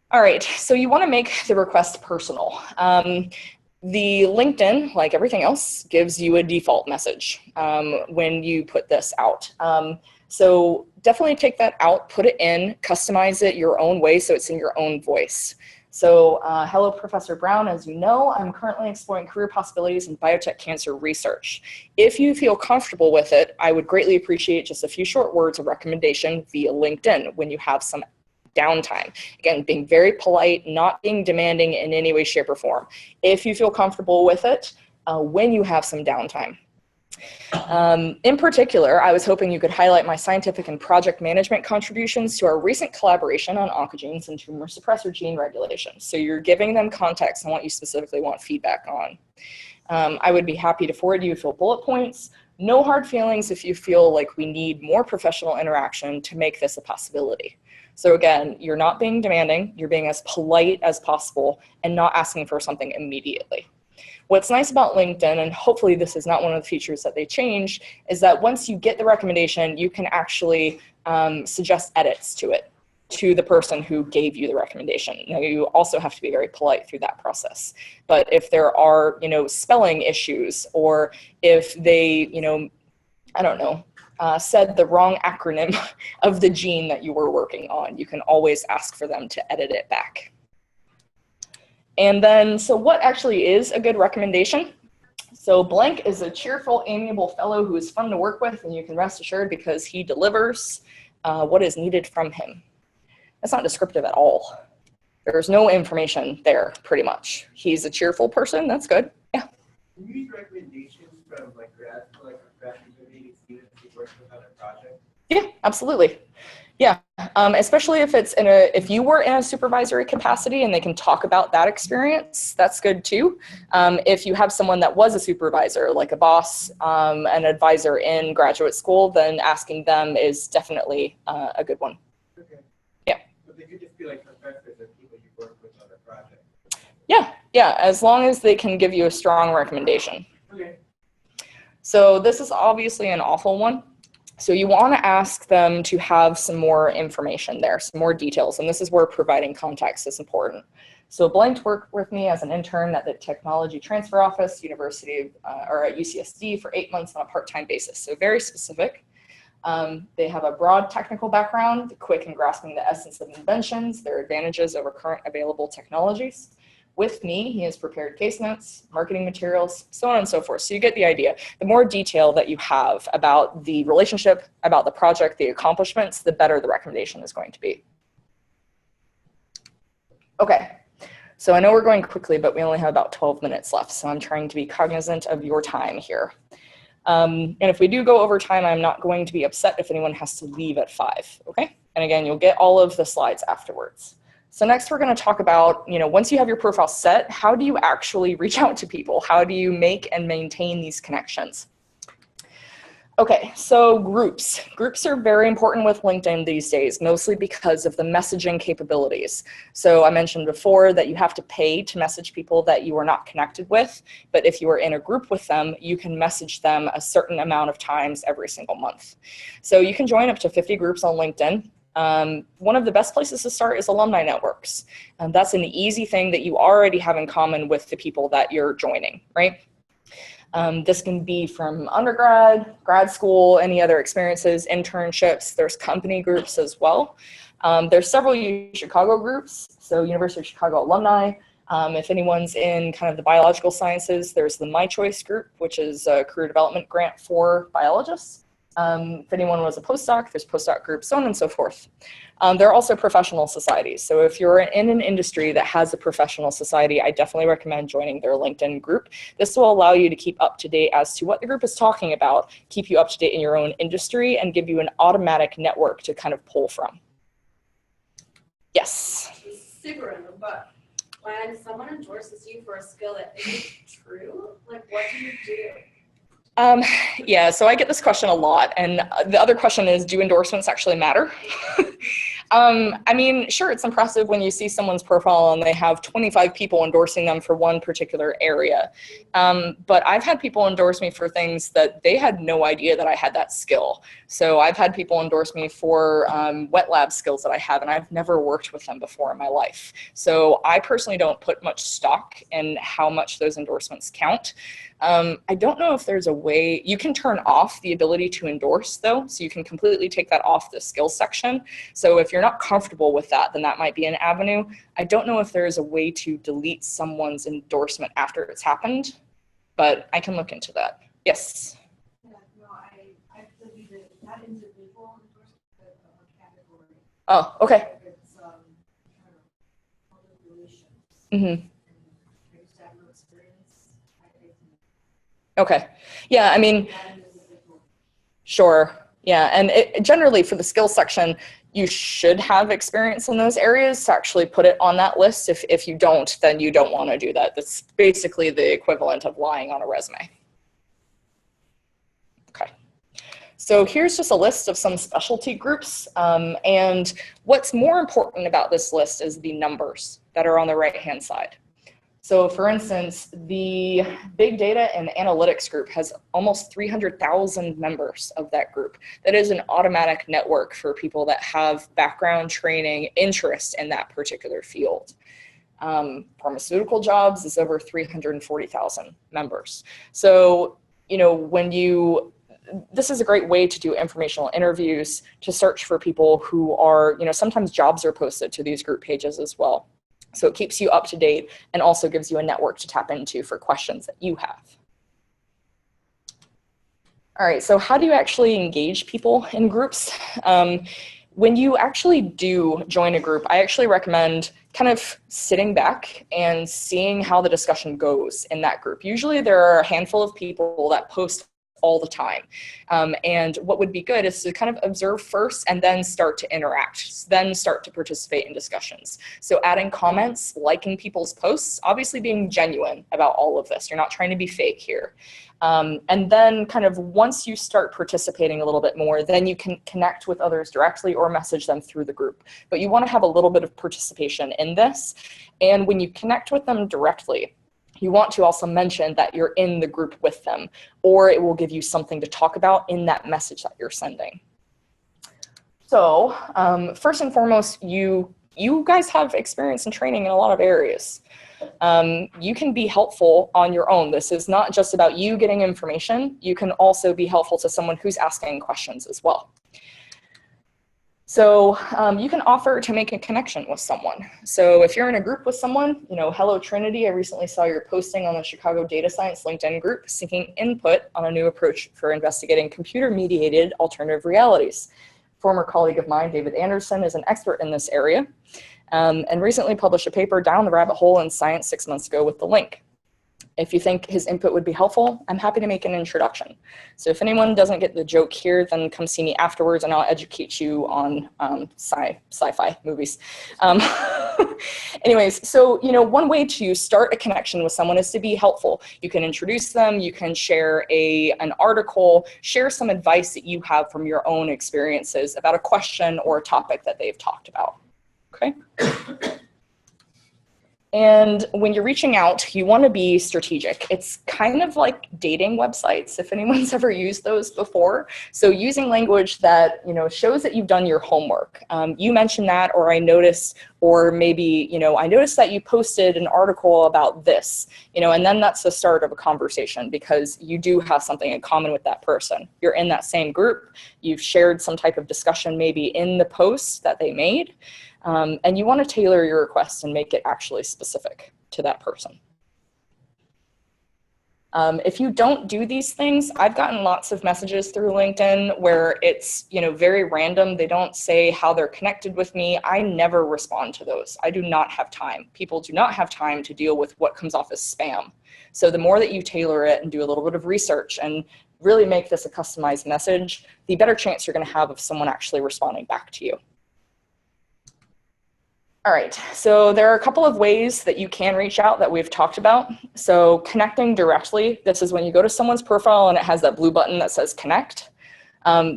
All right, so you want to make the request personal. The LinkedIn, like everything else, gives you a default message when you put this out. So definitely take that out, put it in, customize it your own way so it's in your own voice. So hello, Professor Brown. As you know, I'm currently exploring career possibilities in biotech cancer research. If you feel comfortable with it, I would greatly appreciate just a few short words of recommendation via LinkedIn when you have some downtime. Again, being very polite, not being demanding in any way, shape, or form. If you feel comfortable with it, when you have some downtime. In particular, I was hoping you could highlight my scientific and project management contributions to our recent collaboration on oncogenes and tumor suppressor gene regulation. So you're giving them context on what you specifically want feedback on. I would be happy to forward you full bullet points. No hard feelings if you feel like we need more professional interaction to make this a possibility. So again, you're not being demanding, you're being as polite as possible and not asking for something immediately. What's nice about LinkedIn, and hopefully this is not one of the features that they change, is that once you get the recommendation, you can actually suggest edits to it, to the person who gave you the recommendation. Now, you also have to be very polite through that process. But if there are, spelling issues, or if they, I don't know, said the wrong acronym of the gene that you were working on, you can always ask for them to edit it back. And then, so what actually is a good recommendation? So Blank is a cheerful, amiable fellow who is fun to work with, and you can rest assured because he delivers what is needed from him. That's not descriptive at all. There's no information there, pretty much. He's a cheerful person, that's good, yeah.
Can you use recommendations from grad community students who work with other projects?
Yeah, absolutely. Yeah, especially if it's if you were in a supervisory capacity and they can talk about that experience, that's good too. If you have someone that was a supervisor, like a boss, an advisor in graduate school, then asking them is definitely a good one.
Okay.
Yeah.
But they could just be like professors or people you work with on other projects.
Yeah, as long as they can give you a strong recommendation.
Okay.
So this is obviously an awful one. So you want to ask them to have some more information there, some more details, and this is where providing context is important. So Blank worked with me as an intern at the Technology Transfer Office, or at UCSD for 8 months on a part-time basis, so very specific. They have a broad technical background, quick in grasping the essence of inventions, their advantages over current available technologies. With me, he has prepared case notes, marketing materials, so on and so forth. So you get the idea. The more detail that you have about the relationship, about the project, the accomplishments, the better the recommendation is going to be. Okay, so I know we're going quickly, but we only have about 12 minutes left, so I'm trying to be cognizant of your time here. And if we do go over time, I'm not going to be upset if anyone has to leave at 5, okay? And again, you'll get all of the slides afterwards. So next we're going to talk about, once you have your profile set, how do you actually reach out to people? How do you make and maintain these connections? Okay, so groups. Groups are very important with LinkedIn these days, mostly because of the messaging capabilities. So I mentioned before that you have to pay to message people that you are not connected with, but if you are in a group with them, you can message them a certain amount of times every single month. So you can join up to 50 groups on LinkedIn. One of the best places to start is alumni networks. That's an easy thing that you already have in common with the people that you're joining, right? This can be from undergrad, grad school, any other experiences, internships. There's company groups as well. There's several Uchicago groups, so University of Chicago alumni. If anyone's in kind of the biological sciences, there's the My Choice group, which is a career development grant for biologists. If anyone was a postdoc, there's postdoc groups, so on and so forth. There are also professional societies. So if you're in an industry that has a professional society, I definitely recommend joining their LinkedIn group. This will allow you to keep up to date as to what the group is talking about, keep you up to date in your own industry, and give you an automatic network to kind of pull from. Yes?
Super random, but when someone endorses you for a skill that isn't true, like what do you do?
Yeah, so I get this question a lot, and the other question is, do endorsements actually matter? I mean, sure, it's impressive when you see someone's profile and they have 25 people endorsing them for one particular area. But I've had people endorse me for things that they had no idea that I had that skill. So I've had people endorse me for wet lab skills that I have, and I've never worked with them before in my life. So I personally don't put much stock in how much those endorsements count. I don't know if there's a way, you can turn off the ability to endorse though, so you can completely take that off the skills section. So if you're not comfortable with that, then that might be an avenue. I don't know if there is a way to delete someone's endorsement after it's happened, but I can look into that. Yes?
Yeah, no, I deleted that individual endorsement of a category.
Oh, okay.
It's
Mm-hmm. Okay. Yeah, I mean, sure. Yeah, and generally for the skills section, you should have experience in those areas to actually put it on that list. If you don't, then you don't want to do that. That's basically the equivalent of lying on a resume. Okay. So here's just a list of some specialty groups. And what's more important about this list is the numbers that are on the right-hand side. So for instance, the big data and analytics group has almost 300,000 members of that group. That is an automatic network for people that have background, training, interest in that particular field. Pharmaceutical jobs is over 340,000 members. So, you know, this is a great way to do informational interviews, to search for people who are, you know, sometimes jobs are posted to these group pages as well. So it keeps you up to date and also gives you a network to tap into for questions that you have. All right, so how do you actually engage people in groups? When you actually do join a group, I actually recommend kind of sitting back and seeing how the discussion goes in that group. Usually there are a handful of people that post all the time. And what would be good is to kind of observe first and then start to interact, then start to participate in discussions. So adding comments, liking people's posts, obviously being genuine about all of this. You're not trying to be fake here. And then kind of once you start participating a little bit more, then you can connect with others directly or message them through the group. But you want to have a little bit of participation in this. And when you connect with them directly, you want to also mention that you're in the group with them, or it will give you something to talk about in that message that you're sending. So first and foremost, you guys have experience and training in a lot of areas. You can be helpful on your own. This is not just about you getting information. You can also be helpful to someone who's asking questions as well. So you can offer to make a connection with someone. So if you're in a group with someone, you know, hello Trinity, I recently saw your posting on the Chicago Data Science LinkedIn group seeking input on a new approach for investigating computer-mediated alternative realities. Former colleague of mine, David Anderson, is an expert in this area and recently published a paper down the rabbit hole in Science 6 months ago with the link. If you think his input would be helpful, I'm happy to make an introduction. So if anyone doesn't get the joke here, then come see me afterwards and I'll educate you on sci-fi movies. Anyways, so, you know, one way to start a connection with someone is to be helpful. You can introduce them, you can share an article, share some advice that you have from your own experiences about a question or a topic that they've talked about, okay? And when you're reaching out, you want to be strategic. It's kind of like dating websites, if anyone's ever used those before. So using language that, you know, shows that you've done your homework. You mentioned that, or I noticed, or maybe, you know, I noticed that you posted an article about this, you know, and then that's the start of a conversation because you do have something in common with that person. You're in that same group. You've shared some type of discussion maybe in the post that they made. And you want to tailor your request and make it actually specific to that person. If you don't do these things, I've gotten lots of messages through LinkedIn where it's, you know, very random. They don't say how they're connected with me. I never respond to those. I do not have time. People do not have time to deal with what comes off as spam. So the more that you tailor it and do a little bit of research and really make this a customized message, the better chance you're going to have of someone actually responding back to you. All right, so there are a couple of ways that you can reach out that we've talked about. So connecting directly, this is when you go to someone's profile and it has that blue button that says connect.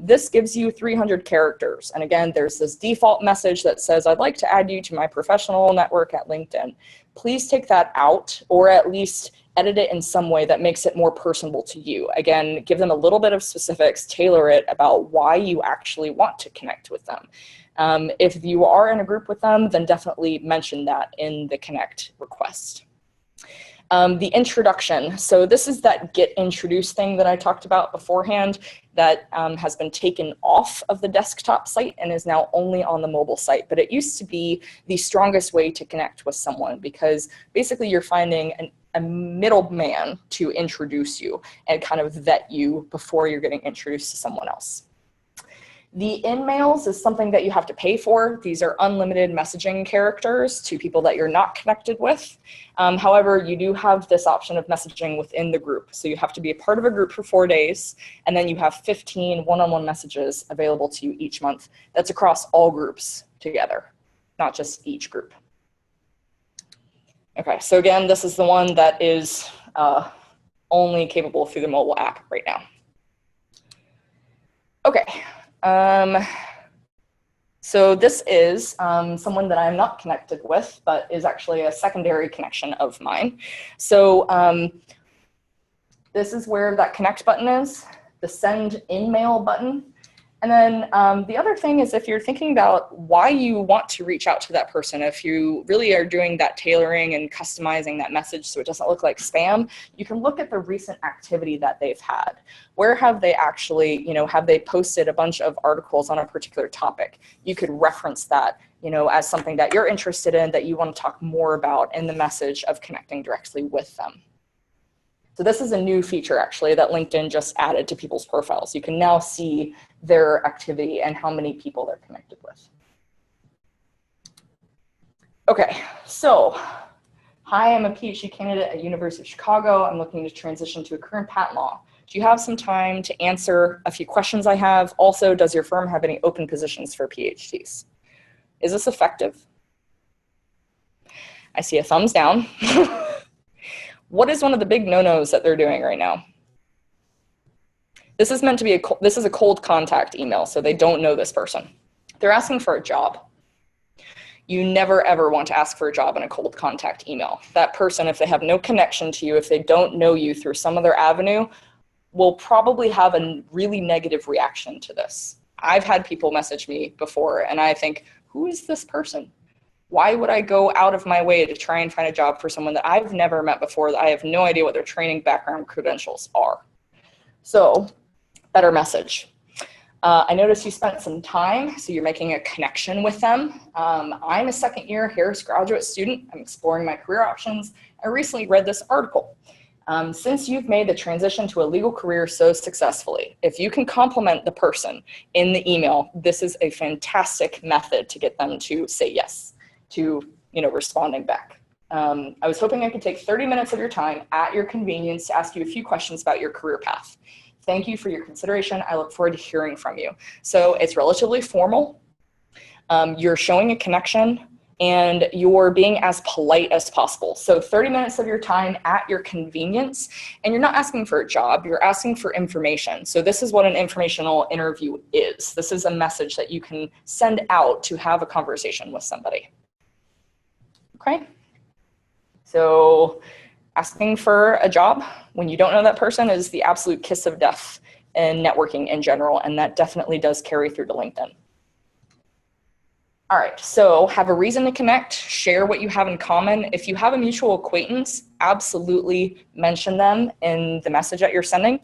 This gives you 300 characters. And again, there's this default message that says, I'd like to add you to my professional network at LinkedIn. Please take that out or at least edit it in some way that makes it more personable to you. Again, give them a little bit of specifics, tailor it about why you actually want to connect with them. If you are in a group with them, then definitely mention that in the connect request. The introduction. So this is that get introduced thing that I talked about beforehand that has been taken off of the desktop site and is now only on the mobile site. But it used to be the strongest way to connect with someone because basically you're finding a middleman to introduce you and kind of vet you before you're getting introduced to someone else. The in-mails is something that you have to pay for. These are unlimited messaging characters to people that you're not connected with. However, you do have this option of messaging within the group. So you have to be a part of a group for 4 days, and then you have 15 one-on-one messages available to you each month. That's across all groups together, not just each group. Okay, so again, this is the one that is only capable through the mobile app right now. Okay. So this is someone that I'm not connected with, but is actually a secondary connection of mine. So this is where that connect button is, the send in-mail button. And then the other thing is if you're thinking about why you want to reach out to that person, if you really are doing that tailoring and customizing that message so it doesn't look like spam, you can look at the recent activity that they've had. Where have they actually, have they posted a bunch of articles on a particular topic? You could reference that, as something that you're interested in that you want to talk more about in the message of connecting directly with them. So this is a new feature actually that LinkedIn just added to people's profiles. You can now see their activity and how many people they're connected with. Okay, so hi, I'm a PhD candidate at University of Chicago. I'm looking to transition to a career in patent law. Do you have some time to answer a few questions I have? Also, does your firm have any open positions for PhDs? Is this effective? I see a thumbs down. What is one of the big no-nos that they're doing right now? This is meant to be this is a cold contact email, so they don't know this person. They're asking for a job. You never ever want to ask for a job in a cold contact email. That person, if they have no connection to you, if they don't know you through some other avenue, will probably have a really negative reaction to this. I've had people message me before and I think, who is this person? Why would I go out of my way to try and find a job for someone that I've never met before, that I have no idea what their training background credentials are? So, better message. I noticed you spent some time, so you're making a connection with them. I'm a second-year Harris graduate student. I'm exploring my career options. I recently read this article. Since you've made the transition to a legal career so successfully, if you can compliment the person in the email, this is a fantastic method to get them to say yes to responding back. I was hoping I could take 30 minutes of your time at your convenience to ask you a few questions about your career path. Thank you for your consideration. I look forward to hearing from you. So it's relatively formal. You're showing a connection and you're being as polite as possible. So 30 minutes of your time at your convenience, and you're not asking for a job, you're asking for information. So this is what an informational interview is. This is a message that you can send out to have a conversation with somebody. Okay, so asking for a job when you don't know that person is the absolute kiss of death in networking in general, and that definitely does carry through to LinkedIn. All right, so have a reason to connect, share what you have in common. If you have a mutual acquaintance, absolutely mention them in the message that you're sending.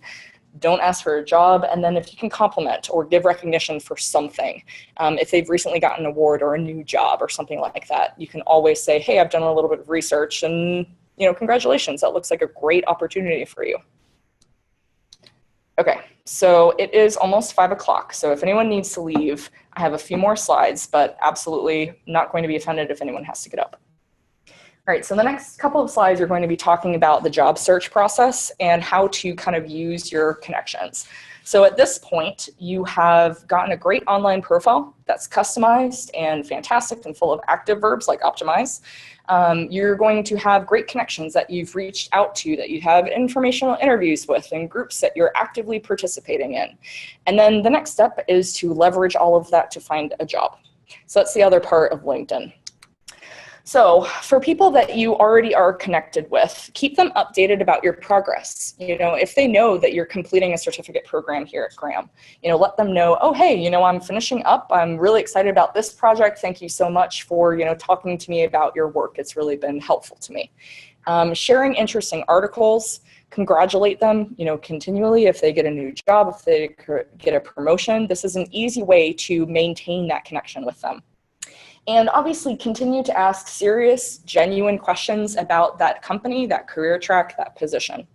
Don't ask for a job, and then if you can compliment or give recognition for something, if they've recently gotten an award or a new job or something like that, you can always say, hey, I've done a little bit of research and congratulations, that looks like a great opportunity for you. Okay, so it is almost 5 o'clock, so if anyone needs to leave, I have a few more slides, but absolutely not going to be offended if anyone has to get up. All right, so the next couple of slides are going to be talking about the job search process and how to kind of use your connections. So at this point, you have gotten a great online profile that's customized and fantastic and full of active verbs like optimize. You're going to have great connections that you've reached out to, that you have informational interviews with, and groups that you're actively participating in. And then the next step is to leverage all of that to find a job. So that's the other part of LinkedIn. So for people that you already are connected with, keep them updated about your progress. If they know that you're completing a certificate program here at Graham, let them know, oh, hey, I'm finishing up. I'm really excited about this project. Thank you so much for, talking to me about your work. It's really been helpful to me. Sharing interesting articles, congratulate them, continually if they get a new job, if they get a promotion. This is an easy way to maintain that connection with them. And obviously continue to ask serious, genuine questions about that company, that career track, that position.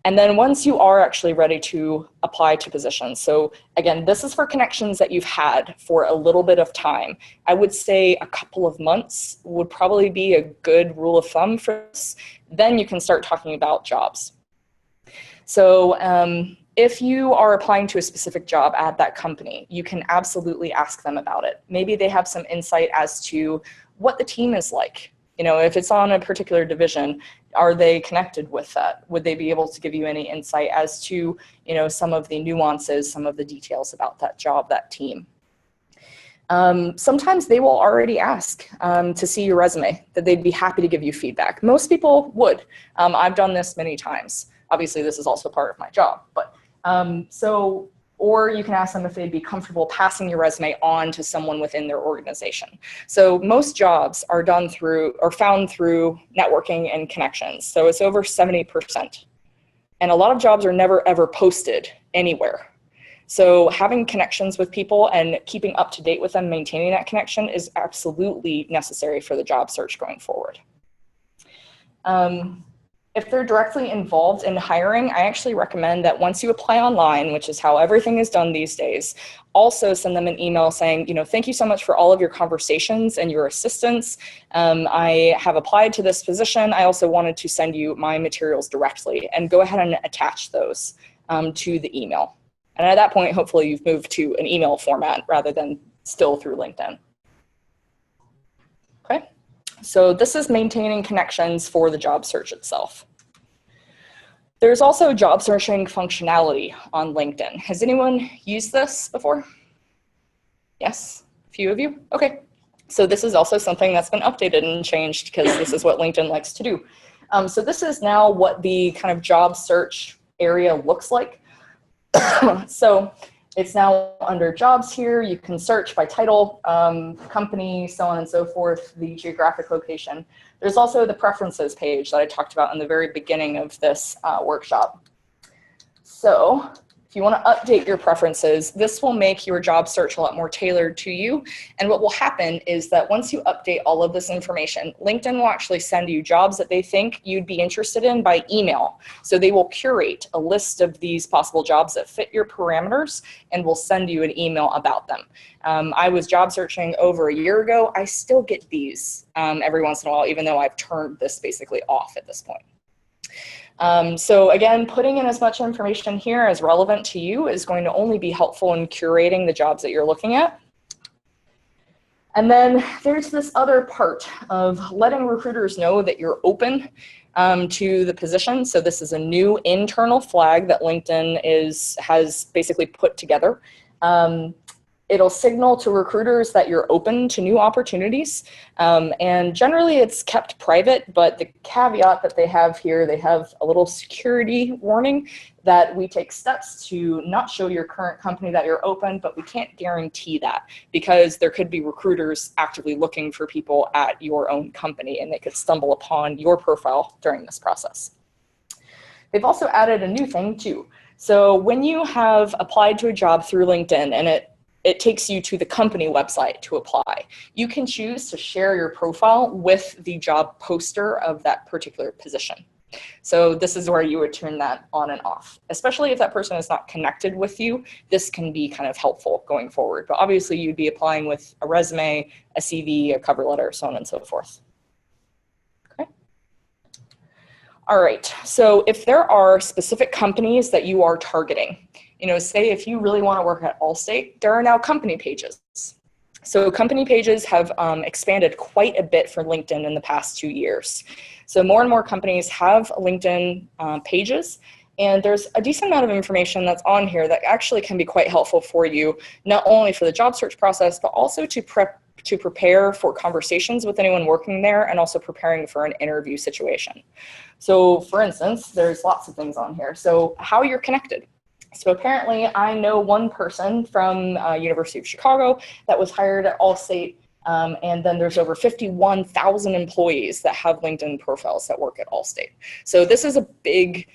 And then once you are actually ready to apply to positions, so again, this is for connections that you've had for a little bit of time. I would say a couple of months would probably be a good rule of thumb for this. Then you can start talking about jobs. So if you are applying to a specific job at that company, you can absolutely ask them about it. Maybe they have some insight as to what the team is like. You know, if it's on a particular division, are they connected with that? Would they be able to give you any insight as to, you know, some of the nuances, some of the details about that job, that team? Sometimes they will already ask to see your resume, that they'd be happy to give you feedback. Most people would. I've done this many times. Obviously, this is also part of my job, but or you can ask them if they'd be comfortable passing your resume on to someone within their organization. So most jobs are done through or found through networking and connections. So it's over 70%. And a lot of jobs are never ever posted anywhere. So having connections with people and keeping up to date with them, maintaining that connection is absolutely necessary for the job search going forward. If they're directly involved in hiring, I actually recommend that once you apply online, which is how everything is done these days, also send them an email saying, you know, thank you so much for all of your conversations and your assistance. I have applied to this position. I also wanted to send you my materials directly, and go ahead and attach those to the email. And at that point, hopefully you've moved to an email format rather than still through LinkedIn. Okay. So this is maintaining connections for the job search itself. There's also job searching functionality on LinkedIn. Has anyone used this before? Yes, a few of you? Okay. So this is also something that's been updated and changed because this is what LinkedIn likes to do. So this is now what the kind of job search area looks like. So it's now under jobs here. You can search by title, company, so on and so forth, the geographic location. There's also the preferences page that I talked about in the very beginning of this workshop. So if you want to update your preferences, this will make your job search a lot more tailored to you. And what will happen is that once you update all of this information, LinkedIn will actually send you jobs that they think you'd be interested in by email. So they will curate a list of these possible jobs that fit your parameters and will send you an email about them. I was job searching over a year ago. I still get these every once in a while, even though I've turned this basically off at this point. So again, putting in as much information here as relevant to you is going to only be helpful in curating the jobs that you're looking at. And then there's this other part of letting recruiters know that you're open to the position. So this is a new internal flag that LinkedIn has basically put together. It'll signal to recruiters that you're open to new opportunities. And generally it's kept private, but the caveat that they have here, they have a little security warning that we take steps to not show your current company that you're open, but we can't guarantee that because there could be recruiters actively looking for people at your own company and they could stumble upon your profile during this process. They've also added a new thing too. So when you have applied to a job through LinkedIn and it takes you to the company website to apply, you can choose to share your profile with the job poster of that particular position. So this is where you would turn that on and off. Especially if that person is not connected with you, this can be kind of helpful going forward. But obviously you'd be applying with a resume, a CV, a cover letter, so on and so forth. Okay. All right, so if there are specific companies that you are targeting, you know, say if you really want to work at Allstate, there are now company pages. So company pages have expanded quite a bit for LinkedIn in the past 2 years. So more and more companies have LinkedIn pages, and there's a decent amount of information that's on here that actually can be quite helpful for you, not only for the job search process, but also to prepare for conversations with anyone working there and also preparing for an interview situation. So for instance, there's lots of things on here. So how you're connected. So apparently I know one person from University of Chicago that was hired at Allstate, and then there's over 51,000 employees that have LinkedIn profiles that work at Allstate. So this is a big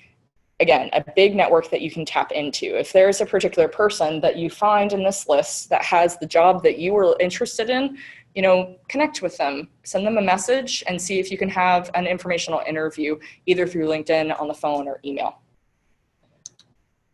network that you can tap into. If there's a particular person that you find in this list that has the job that you were interested in, you know, connect with them, send them a message and see if you can have an informational interview either through LinkedIn, on the phone, or email.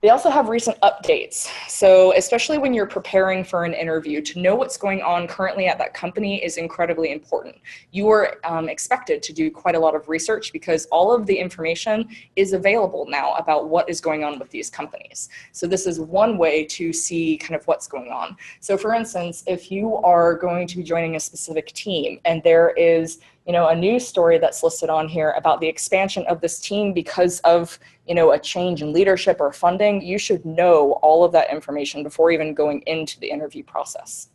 They also have recent updates. So especially when you're preparing for an interview, to know what's going on currently at that company is incredibly important. You are expected to do quite a lot of research because all of the information is available now about what is going on with these companies. So this is one way to see kind of what's going on. So for instance, if you are going to be joining a specific team and there is a news story that's listed on here about the expansion of this team because of, a change in leadership or funding, you should know all of that information before even going into the interview process.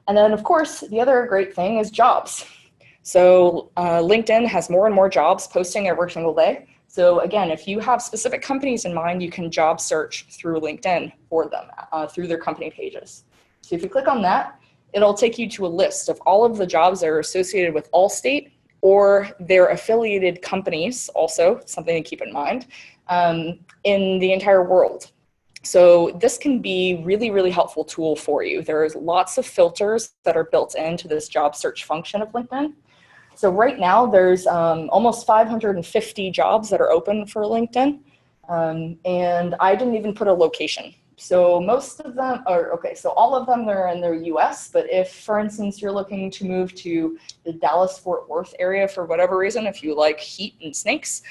And then, of course, the other great thing is jobs. So LinkedIn has more and more jobs posting every single day. So again, if you have specific companies in mind, you can job search through LinkedIn for them, through their company pages. So if you click on that, it'll take you to a list of all of the jobs that are associated with Allstate or their affiliated companies, also something to keep in mind, in the entire world. So this can be really, really helpful tool for you. There's lots of filters that are built into this job search function of LinkedIn. So right now there's almost 550 jobs that are open for LinkedIn. And I didn't even put a location. So most of them are, okay, so all of them are in the US, but if, for instance, you're looking to move to the Dallas-Fort Worth area for whatever reason, if you like heat and snakes,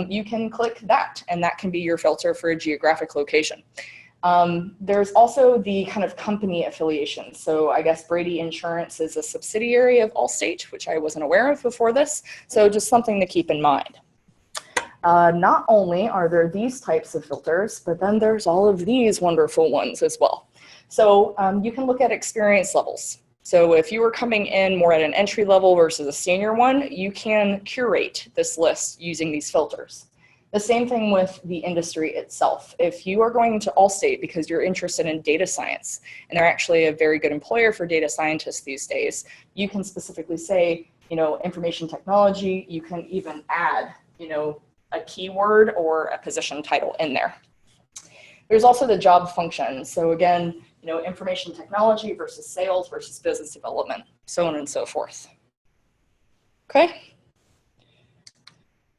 you can click that, and that can be your filter for a geographic location. There's also the kind of company affiliation. So I guess Brady Insurance is a subsidiary of Allstate, which I wasn't aware of before this, so just something to keep in mind. Not only are there these types of filters, but then there's all of these wonderful ones as well. So you can look at experience levels. So if you are coming in more at an entry level versus a senior one, you can curate this list using these filters. The same thing with the industry itself. If you are going to Allstate because you're interested in data science, and they're actually a very good employer for data scientists these days, you can specifically say, information technology. You can even add, a keyword or a position title in there. There's also the job function. So again, information technology versus sales versus business development, so on and so forth. Okay.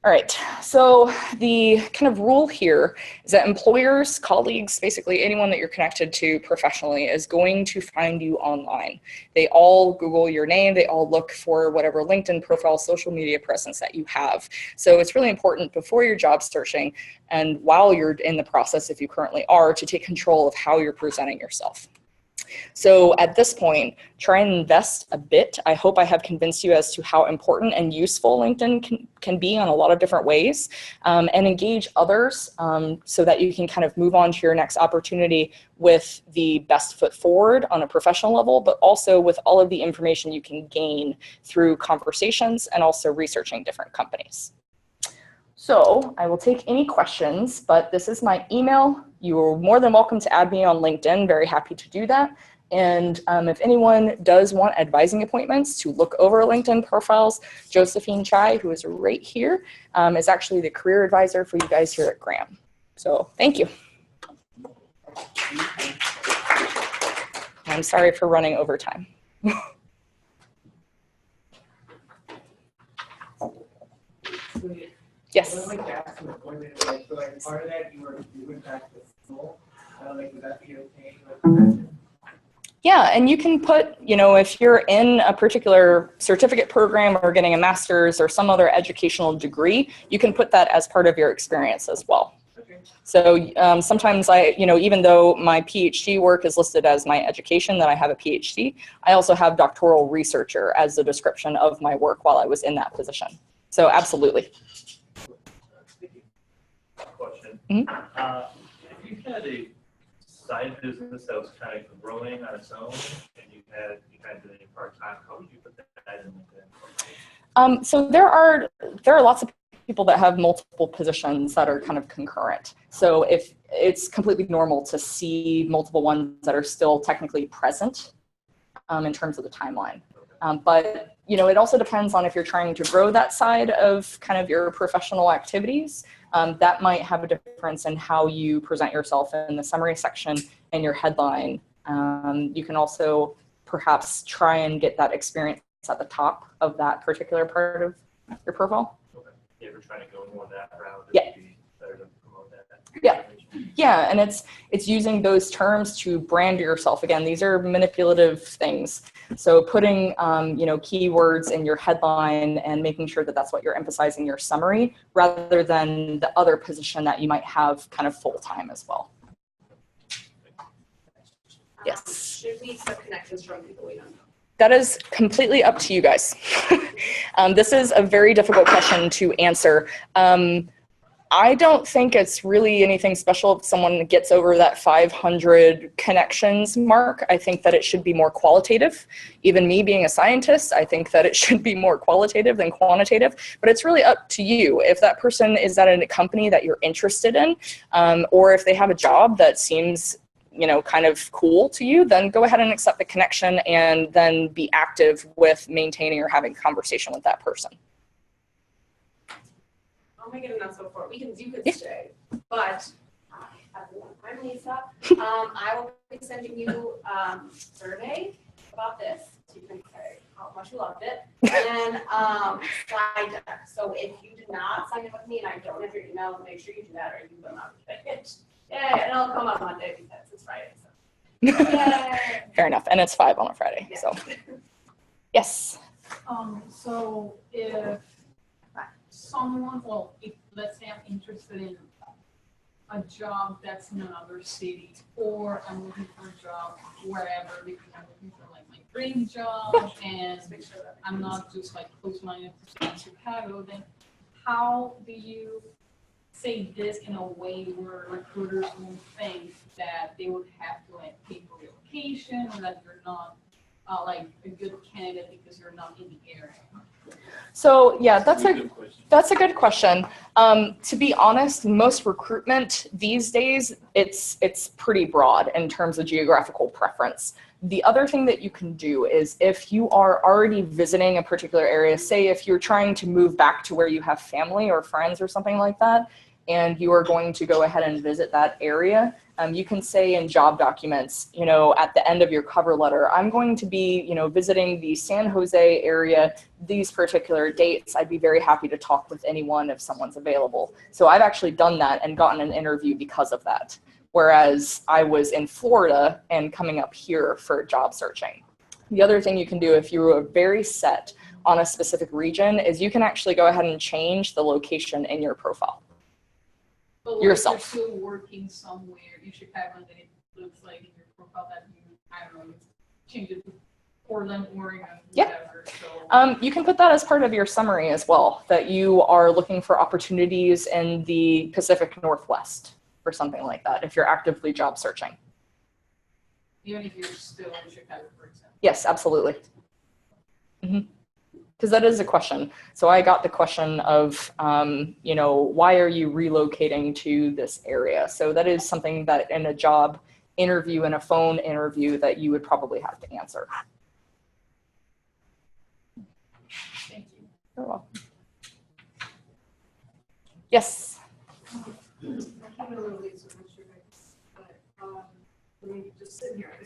All right, so the kind of rule here is that employers, colleagues, basically anyone that you're connected to professionally is going to find you online. They all Google your name, they all look for whatever LinkedIn profile, social media presence that you have. So it's really important before you're job searching and while you're in the process, if you currently are, to take control of how you're presenting yourself. So at this point, try and invest a bit. I hope I have convinced you as to how important and useful LinkedIn can be on a lot of different ways, and engage others so that you can kind of move on to your next opportunity with the best foot forward on a professional level, but also with all of the information you can gain through conversations and also researching different companies. So I will take any questions, but this is my email. You're more than welcome to add me on LinkedIn. Very happy to do that. And if anyone does want advising appointments to look over LinkedIn profiles, Josephine Chai, who is right here, is actually the career advisor for you guys here at Graham. So thank you. I'm sorry for running over time. Yes.
I'd like to ask an appointment, so part of that you went back to school, would that be okay?
Yeah, and you can put, if you're in a particular certificate program or getting a master's or some other educational degree, you can put that as part of your experience as well. Okay. So sometimes even though my PhD work is listed as my education, that I have a PhD, I also have doctoral researcher as the description of my work while I was in that position. So absolutely.
Question.
Mm-hmm.
If you had a side business that was kind of growing on its own, and you kind of doing it part-time, how would you put that in LinkedIn?
So there are lots of people that have multiple positions that are kind of concurrent. So if it's completely normal to see multiple ones that are still technically present in terms of the timeline. But it also depends on if you're trying to grow that side of kind of your professional activities. That might have a difference in how you present yourself in the summary section and your headline. You can also perhaps try and get that experience at the top of that particular part of your profile.
Okay. If you're trying to go more that route,
yeah.
it'd be better to promote that.
Yeah. Yeah, and it's using those terms to brand yourself. Again, these are manipulative things. So putting keywords in your headline and making sure that that's what you're emphasizing in your summary, rather than the other position that you might have kind of full time as well. Yes.
Should we accept connections from people we don't know?
That is completely up to you guys. This is a very difficult question to answer. I don't think it's really anything special if someone gets over that 500 connections mark. I think that it should be more qualitative. Even me being a scientist, I think that it should be more qualitative than quantitative, but it's really up to you. If that person is at a company that you're interested in, or if they have a job that seems kind of cool to you, then go ahead and accept the connection and then be active with maintaining or having a conversation with that person.
I'll make it enough so far. You could
Yeah.
stay, but everyone, I'm Lisa. I will be sending you survey about this, so you can say how much you loved it, and slide deck. So if you did not sign up with me and I don't have your email, make sure you do that, or you will not get it. Yeah, and it'll come on Monday because it's Friday. So. Yeah.
Fair enough, and it's 5 on a Friday.
Yeah.
So yes.
So if someone, if let's say I'm interested in a job that's in another city, or I'm looking for a job wherever because I'm looking for like my dream job, and I'm not just like close-minded to Uchicago, then how do you say this in a way where recruiters won't think that they would have to like pay for relocation, or that you're not like a good candidate because you're not in the area?
So yeah, that's a good question. To be honest, most recruitment these days, it's pretty broad in terms of geographical preference. The other thing that you can do is if you are already visiting a particular area, say if you're trying to move back to where you have family or friends or something like that, and you are going to go ahead and visit that area, you can say in job documents, at the end of your cover letter, I'm going to be, visiting the San Jose area, these particular dates. I'd be very happy to talk with anyone if someone's available. So I've actually done that and gotten an interview because of that. Whereas I was in Florida and coming up here for job searching. The other thing you can do if you are very set on a specific region is you can actually go ahead and change the location in your profile.
But
yourself.
If you're still working somewhere in Chicago, then it looks like in your profile that you, I don't know, change it to Portland, Oregon, whatever. So.
You can put that as part of your summary as well, that you are looking for opportunities in the Pacific Northwest or something like that, if you're actively job searching.
Even if you're still in Chicago, for example.
Yes, absolutely. Because that is a question. So I got the question of, why are you relocating to this area? So that is something that in a job interview, in a phone interview, that you would probably have to answer.
Thank you.
You're welcome. Yes.
I don't know these are much but maybe just sitting here.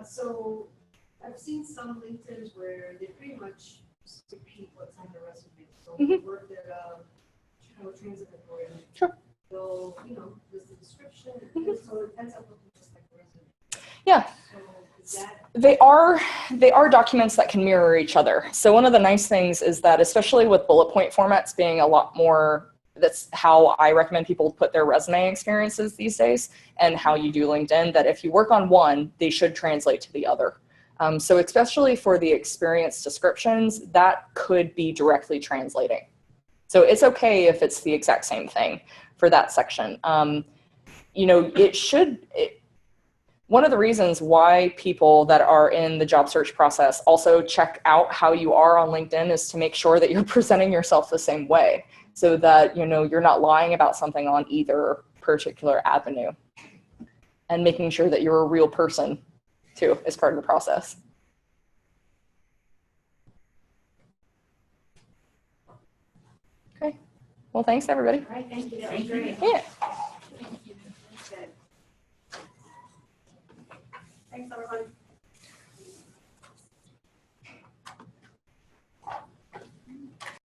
So I've seen some LinkedIn's where they pretty much repeat what's on the resume. So we worked at Chicago Transit Authority.
Sure.
They'll, list the description, and so it ends up looking just like a resume.
Yeah.
So is that
They are documents that can mirror each other. So one of the nice things is that, especially with bullet point formats being a lot more, that's how I recommend people put their resume experiences these days, and how you do LinkedIn, that if you work on one, they should translate to the other. So especially for the experience descriptions, that could be directly translating. So it's okay if it's the exact same thing for that section. One of the reasons why people that are in the job search process also check out how you are on LinkedIn is to make sure that you're presenting yourself the same way, so that you're not lying about something on either particular avenue, and making sure that you're a real person too as part of the process. Okay. Well, thanks everybody.
All right, thank you. That was great.
Yeah.